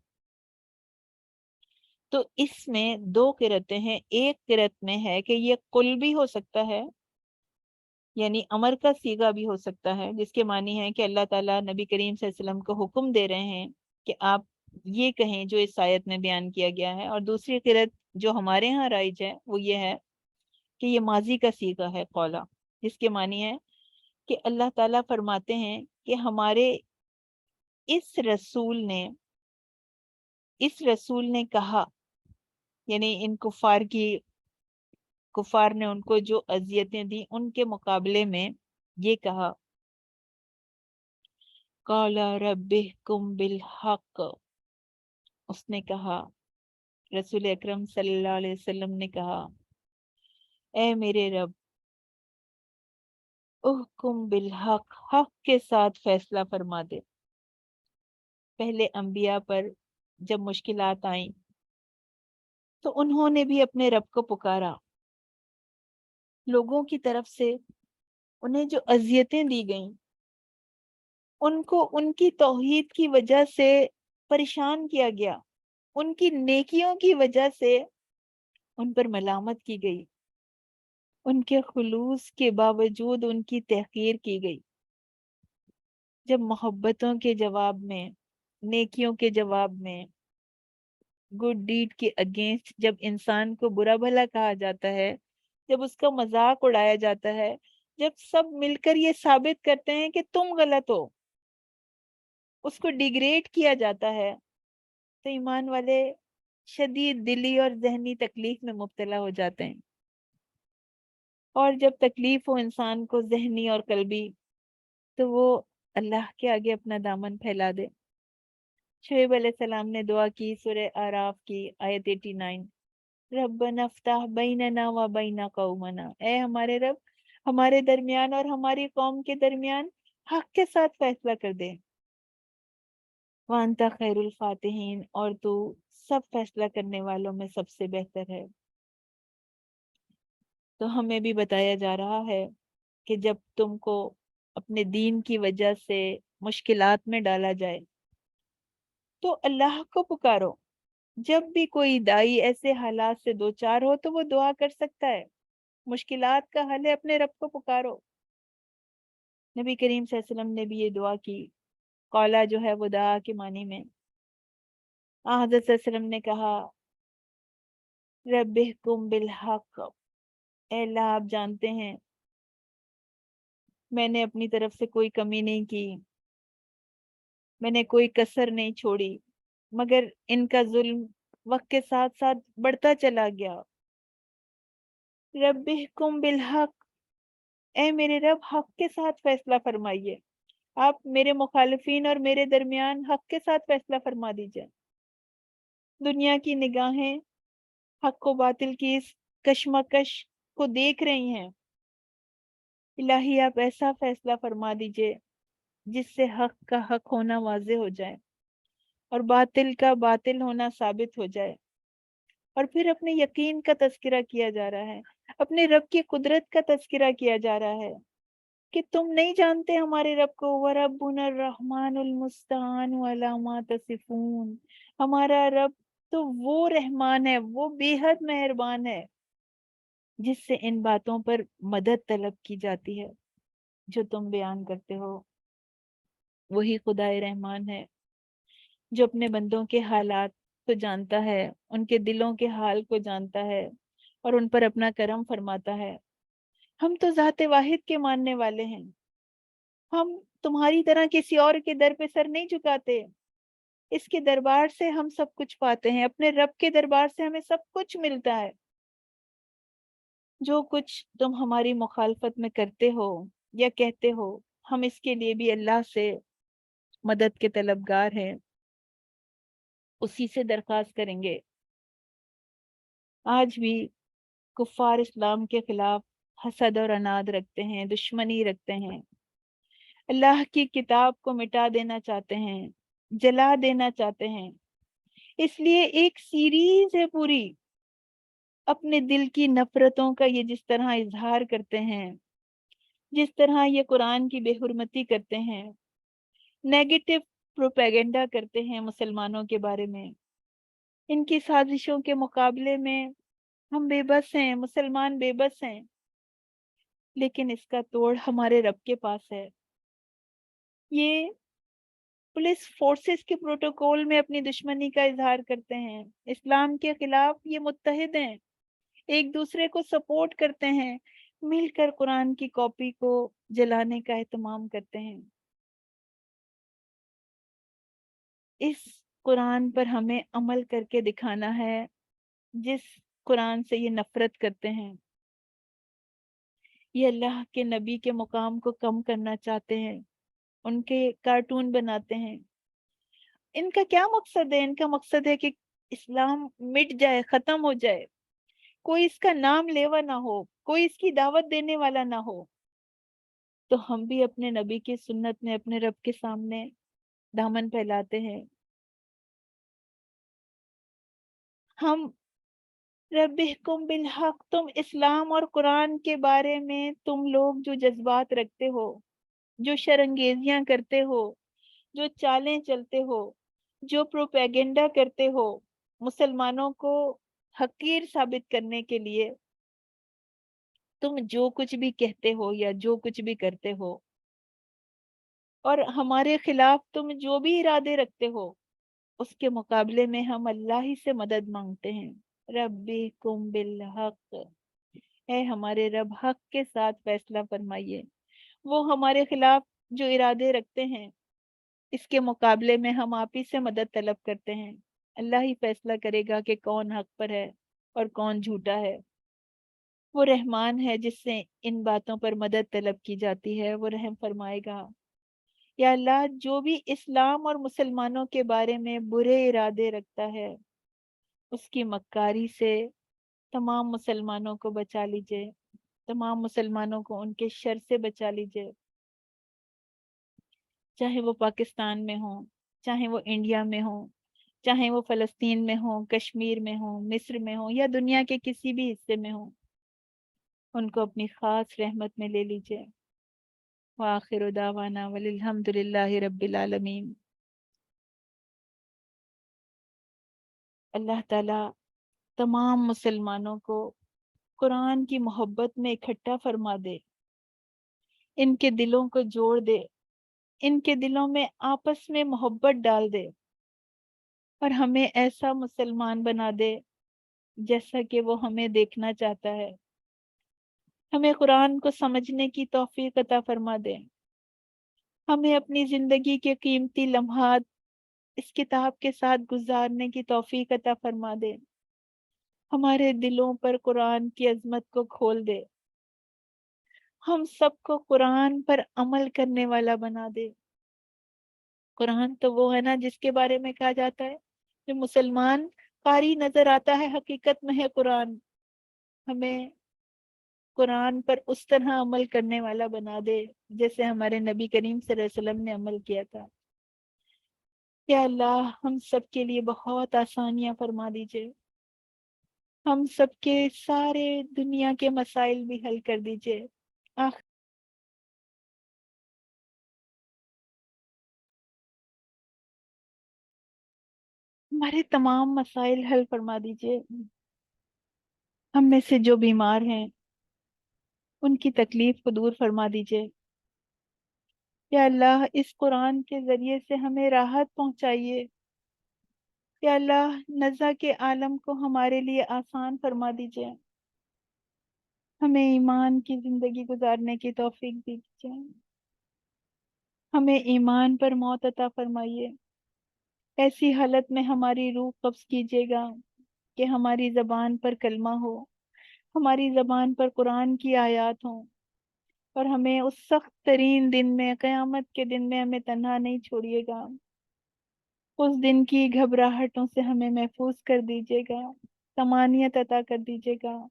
[SPEAKER 1] تو اس میں دو قرتیں ہیں. ایک قرت میں ہے کہ یہ قل بھی ہو سکتا ہے، یعنی امر کا صیغہ بھی ہو سکتا ہے، جس کے معنی ہے کہ اللہ تعالیٰ نبی کریم صلی اللہ علیہ وسلم کو حکم دے رہے ہیں کہ آپ یہ کہیں جو اس آیت میں بیان کیا گیا ہے. اور دوسری قرت جو ہمارے ہاں رائج ہے وہ یہ ہے کہ یہ ماضی کا صیغہ ہے قولا، جس کے معنی ہے کہ اللہ تعالیٰ فرماتے ہیں کہ ہمارے اس رسول نے کہا، یعنی ان کفار نے ان کو جو اذیتیں دی ان کے مقابلے میں یہ کہا قال ربکم بالحق، اس نے کہا، رسول اکرم صلی اللہ علیہ وسلم نے کہا، اے میرے رب احکم بالحق، حق کے ساتھ فیصلہ فرما دے. پہلے انبیاء پر جب مشکلات آئیں تو انہوں نے بھی اپنے رب کو پکارا. لوگوں کی طرف سے انہیں جو اذیتیں دی گئیں ان کو ان کی توحید کی وجہ سے پریشان کیا گیا، ان کی نیکیوں کی وجہ سے ان پر ملامت کی گئی، ان کے خلوص کے باوجود ان کی تحقیر کی گئی. جب محبتوں کے جواب میں، نیکیوں کے جواب میں، گڈ ڈیڈ کے اگینسٹ جب انسان کو برا بھلا کہا جاتا ہے، جب اس کا مذاق اڑایا جاتا ہے، جب سب مل کر یہ ثابت کرتے ہیں کہ تم غلط ہو، اس کو ڈیگریڈ کیا جاتا ہے، تو ایمان والے شدید دلی اور ذہنی تکلیف میں مبتلا ہو جاتے ہیں. اور جب تکلیف ہو انسان کو ذہنی اور قلبی تو وہ اللہ کے آگے اپنا دامن پھیلا دے. شعیب علیہ السلام نے دعا کی، سورہ اعراف کی آیت 89، ربنا افتح بیننا و بین قومنا، اے ہمارے رب ہمارے درمیان اور ہماری قوم کے درمیان حق کے ساتھ فیصلہ کر دے. وانت خیر الفاتحین، اور تو سب فیصلہ کرنے والوں میں سب سے بہتر ہے. تو ہمیں بھی بتایا جا رہا ہے کہ جب تم کو اپنے دین کی وجہ سے مشکلات میں ڈالا جائے تو اللہ کو پکارو. جب بھی کوئی دائی ایسے حالات سے دوچار ہو تو وہ دعا کر سکتا ہے. مشکلات کا حل ہے اپنے رب کو پکارو. نبی کریم صلی اللہ علیہ وسلم نے بھی یہ دعا کی. قولا جو ہے وہ دعا کے معنی میں. حضرت صلی اللہ علیہ وسلم نے کہا ربکم بالحق، اے اللہ آپ جانتے ہیں میں نے اپنی طرف سے کوئی کمی نہیں کی، میں نے کوئی کسر نہیں چھوڑی، مگر ان کا ظلم وقت کے ساتھ ساتھ بڑھتا چلا گیا. ربکم بالحق، اے میرے رب حق کے ساتھ فیصلہ فرمائیے. آپ میرے مخالفین اور میرے درمیان حق کے ساتھ فیصلہ فرما دیجئے. دنیا کی نگاہیں حق و باطل کی اس کشمکش کو دیکھ رہی ہیں. الہی آپ ایسا فیصلہ فرما دیجئے جس سے حق کا حق ہونا واضح ہو جائے اور باطل کا باطل ہونا ثابت ہو جائے. اور پھر اپنے یقین کا تذکرہ کیا جا رہا ہے، اپنے رب کی قدرت کا تذکرہ کیا جا رہا ہے کہ تم نہیں جانتے ہمارے رب کو. وَرَبُّنَا الرَّحْمَنُ الْمُسْتَعَانُ عَلَىٰ مَا تَصِفُونَ، ہمارا رب تو وہ رحمان ہے، وہ بے حد مہربان ہے جس سے ان باتوں پر مدد طلب کی جاتی ہے جو تم بیان کرتے ہو. وہی خدائے رحمان ہے جو اپنے بندوں کے حالات کو جانتا ہے، ان کے دلوں کے حال کو جانتا ہے اور ان پر اپنا کرم فرماتا ہے. ہم تو ذات واحد کے ماننے والے ہیں. ہم تمہاری طرح کسی اور کے در پہ سر نہیں جھکاتے. اس کے دربار سے ہم سب کچھ پاتے ہیں، اپنے رب کے دربار سے ہمیں سب کچھ ملتا ہے. جو کچھ تم ہماری مخالفت میں کرتے ہو یا کہتے ہو، ہم اس کے لیے بھی اللہ سے مدد کے طلبگار ہیں. اسی سے درخواست کریں گے۔ آج بھی کفار اسلام کے خلاف حسد اور عناد رکھتے ہیں، دشمنی رکھتے ہیں، اللہ کی کتاب کو مٹا دینا چاہتے ہیں، جلا دینا چاہتے ہیں۔ اس لیے ایک سیریز ہے پوری، اپنے دل کی نفرتوں کا یہ جس طرح اظہار کرتے ہیں، جس طرح یہ قرآن کی بے حرمتی کرتے ہیں، نیگیٹو پروپیگنڈا کرتے ہیں مسلمانوں کے بارے میں، ان کی سازشوں کے مقابلے میں ہم بے بس ہیں، مسلمان بے بس ہیں، لیکن اس کا توڑ ہمارے رب کے پاس ہے۔ یہ پولیس فورسز کے پروٹوکول میں اپنی دشمنی کا اظہار کرتے ہیں، اسلام کے خلاف یہ متحد ہیں، ایک دوسرے کو سپورٹ کرتے ہیں، مل کر قرآن کی کاپی کو جلانے کا اہتمام کرتے ہیں۔ اس قرآن پر ہمیں عمل کر کے دکھانا ہے، جس قرآن سے یہ نفرت کرتے ہیں، یہ اللہ کے نبی کے مقام کو کم کرنا چاہتے ہیں، ان کے کارٹون بناتے ہیں۔ ان کا کیا مقصد ہے؟ ان کا مقصد ہے کہ اسلام مٹ جائے، ختم ہو جائے، کوئی اس کا نام لیوا نہ ہو، کوئی اس کی دعوت دینے والا نہ ہو۔ تو ہم بھی اپنے نبی کی سنت میں اپنے رب کے سامنے دامن پھیلاتے ہیں۔ ہم ربکم بالحق، تم اسلام اور قرآن کے بارے میں تم لوگ جو جذبات رکھتے ہو، جو شرنگیزیاں کرتے ہو، جو چالیں چلتے ہو، جو پروپیگنڈا کرتے ہو مسلمانوں کو حقیر ثابت کرنے کے لیے، تم جو کچھ بھی کہتے ہو یا جو کچھ بھی کرتے ہو اور ہمارے خلاف تم جو بھی ارادے رکھتے ہو، اس کے مقابلے میں ہم اللہ ہی سے مدد مانگتے ہیں۔ ربکم بالحق، اے ہمارے رب حق کے ساتھ فیصلہ فرمائیے۔ وہ ہمارے خلاف جو ارادے رکھتے ہیں، اس کے مقابلے میں ہم آپ ہی سے مدد طلب کرتے ہیں۔ اللہ ہی فیصلہ کرے گا کہ کون حق پر ہے اور کون جھوٹا ہے۔ وہ رحمان ہے جس سے ان باتوں پر مدد طلب کی جاتی ہے، وہ رحم فرمائے گا۔ یا اللہ، جو بھی اسلام اور مسلمانوں کے بارے میں برے ارادے رکھتا ہے، اس کی مکاری سے تمام مسلمانوں کو بچا لیجئے، تمام مسلمانوں کو ان کے شر سے بچا لیجئے، چاہے وہ پاکستان میں ہوں، چاہے وہ انڈیا میں ہوں، چاہے وہ فلسطین میں ہوں، کشمیر میں ہوں، مصر میں ہوں، یا دنیا کے کسی بھی حصے میں ہوں، ان کو اپنی خاص رحمت میں لے لیجئے۔ وآخر دعوانا والحمد للہ رب العالمین۔ اللہ تعالی تمام مسلمانوں کو قرآن کی محبت میں اکٹھا فرما دے، ان کے دلوں کو جوڑ دے، ان کے دلوں میں آپس میں محبت ڈال دے، اور ہمیں ایسا مسلمان بنا دے جیسا کہ وہ ہمیں دیکھنا چاہتا ہے۔ ہمیں قرآن کو سمجھنے کی توفیق عطا فرما دے، ہمیں اپنی زندگی کے قیمتی لمحات اس کتاب کے ساتھ گزارنے کی توفیق عطا فرما دے، ہمارے دلوں پر قرآن کی عظمت کو کھول دے، ہم سب کو قرآن پر عمل کرنے والا بنا دے۔ قرآن تو وہ ہے نا جس کے بارے میں کہا جاتا ہے جو مسلمان قاری نظر آتا ہے، حقیقت میں ہے قرآن۔ ہمیں قرآن پر اس طرح عمل کرنے والا بنا دے جیسے ہمارے نبی کریم صلی اللہ علیہ وسلم نے عمل کیا تھا۔ یا اللہ، ہم سب کے لیے بہت آسانیاں فرما دیجئے، ہم سب کے سارے دنیا کے مسائل بھی حل کر دیجئے۔ ہمارے تمام مسائل حل فرما دیجئے۔ ہم میں سے جو بیمار ہیں ان کی تکلیف کو دور فرما دیجئے۔ یا اللہ، اس قرآن کے ذریعے سے ہمیں راحت پہنچائیے۔ یا اللہ، نزا کے عالم کو ہمارے لیے آسان فرما دیجئے، ہمیں ایمان کی زندگی گزارنے کی توفیق دیجئے، ہمیں ایمان پر موت عطا فرمائیے۔ ایسی حالت میں ہماری روح قبض کیجیے گا کہ ہماری زبان پر کلمہ ہو، ہماری زبان پر قرآن کی آیات ہوں، اور ہمیں اس سخت ترین دن میں، قیامت کے دن میں ہمیں تنہا نہیں چھوڑیے گا۔ اس دن کی گھبراہٹوں سے ہمیں محفوظ کر دیجیے گا، طمانینت عطا کر دیجیے گا،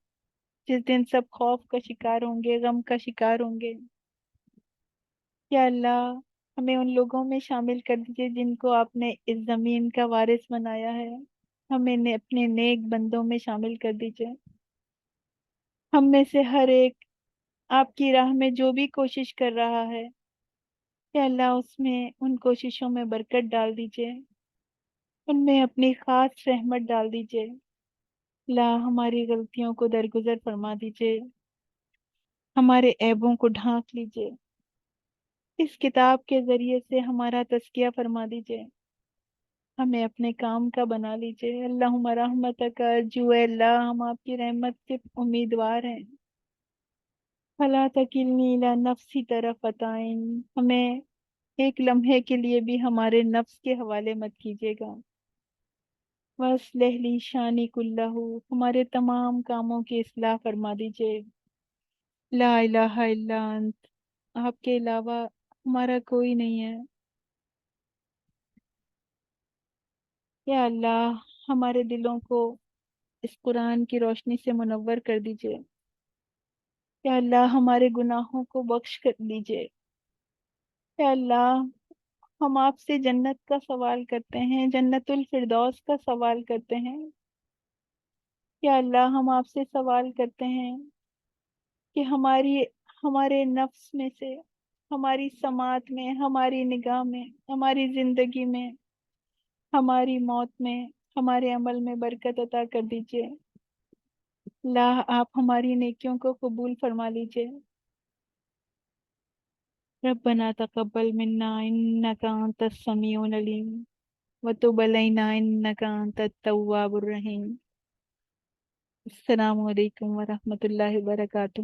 [SPEAKER 1] جس دن سب خوف کا شکار ہوں گے، غم کا شکار ہوں گے۔ یا اللہ، ہمیں ان لوگوں میں شامل کر دیجیے جن کو آپ نے اس زمین کا وارث بنایا ہے، ہمیں اپنے نیک بندوں میں شامل کر دیجیے۔ ہم میں سے ہر ایک آپ کی راہ میں جو بھی کوشش کر رہا ہے، یا اللہ اس میں ان کوششوں میں برکت ڈال دیجیے، ان میں اپنی خاص رحمت ڈال دیجیے۔ لا ہماری غلطیوں کو درگزر فرما دیجیے، ہمارے عیبوں کو ڈھانک لیجیے، اس کتاب کے ذریعے سے ہمارا تزکیہ فرما دیجیے، ہمیں اپنے کام کا بنا لیجیے۔ اللہم رحمتک ارجو، اے اللہ ہم آپ کی رحمت کے امیدوار ہیں۔ فلا تکلنی الی نفسی طرفۃ عین، ہمیں ایک لمحے کے لیے بھی ہمارے نفس کے حوالے مت کیجیے گا۔ وَأَصْلِحْ لِي شَأْنِي كُلَّهُ، ہمارے تمام کاموں کی اصلاح فرما دیجیے۔ لا الہ الا انت، آپ کے علاوہ ہمارا کوئی نہیں ہے۔ یا اللہ، ہمارے دلوں کو اس قرآن کی روشنی سے منور کر دیجیے۔ یا اللہ، ہمارے گناہوں کو بخش کر دیجیے۔ یا اللہ، ہم آپ سے جنت کا سوال کرتے ہیں، جنت الفردوس کا سوال کرتے ہیں۔ یا اللہ، ہم آپ سے سوال کرتے ہیں کہ ہمارے نفس میں سے، ہماری سماعت میں، ہماری نگاہ میں، ہماری زندگی میں، ہماری موت میں، ہمارے عمل میں برکت عطا کر دیجیے۔ اللہ، آپ ہماری نیکیوں کو قبول فرما لیجیے۔ ربنا تقبل منا انک انت السمیع العلیم وتب علینا انک انت التواب الرحیم۔ السلام علیکم ورحمۃ اللہ وبرکاتہ۔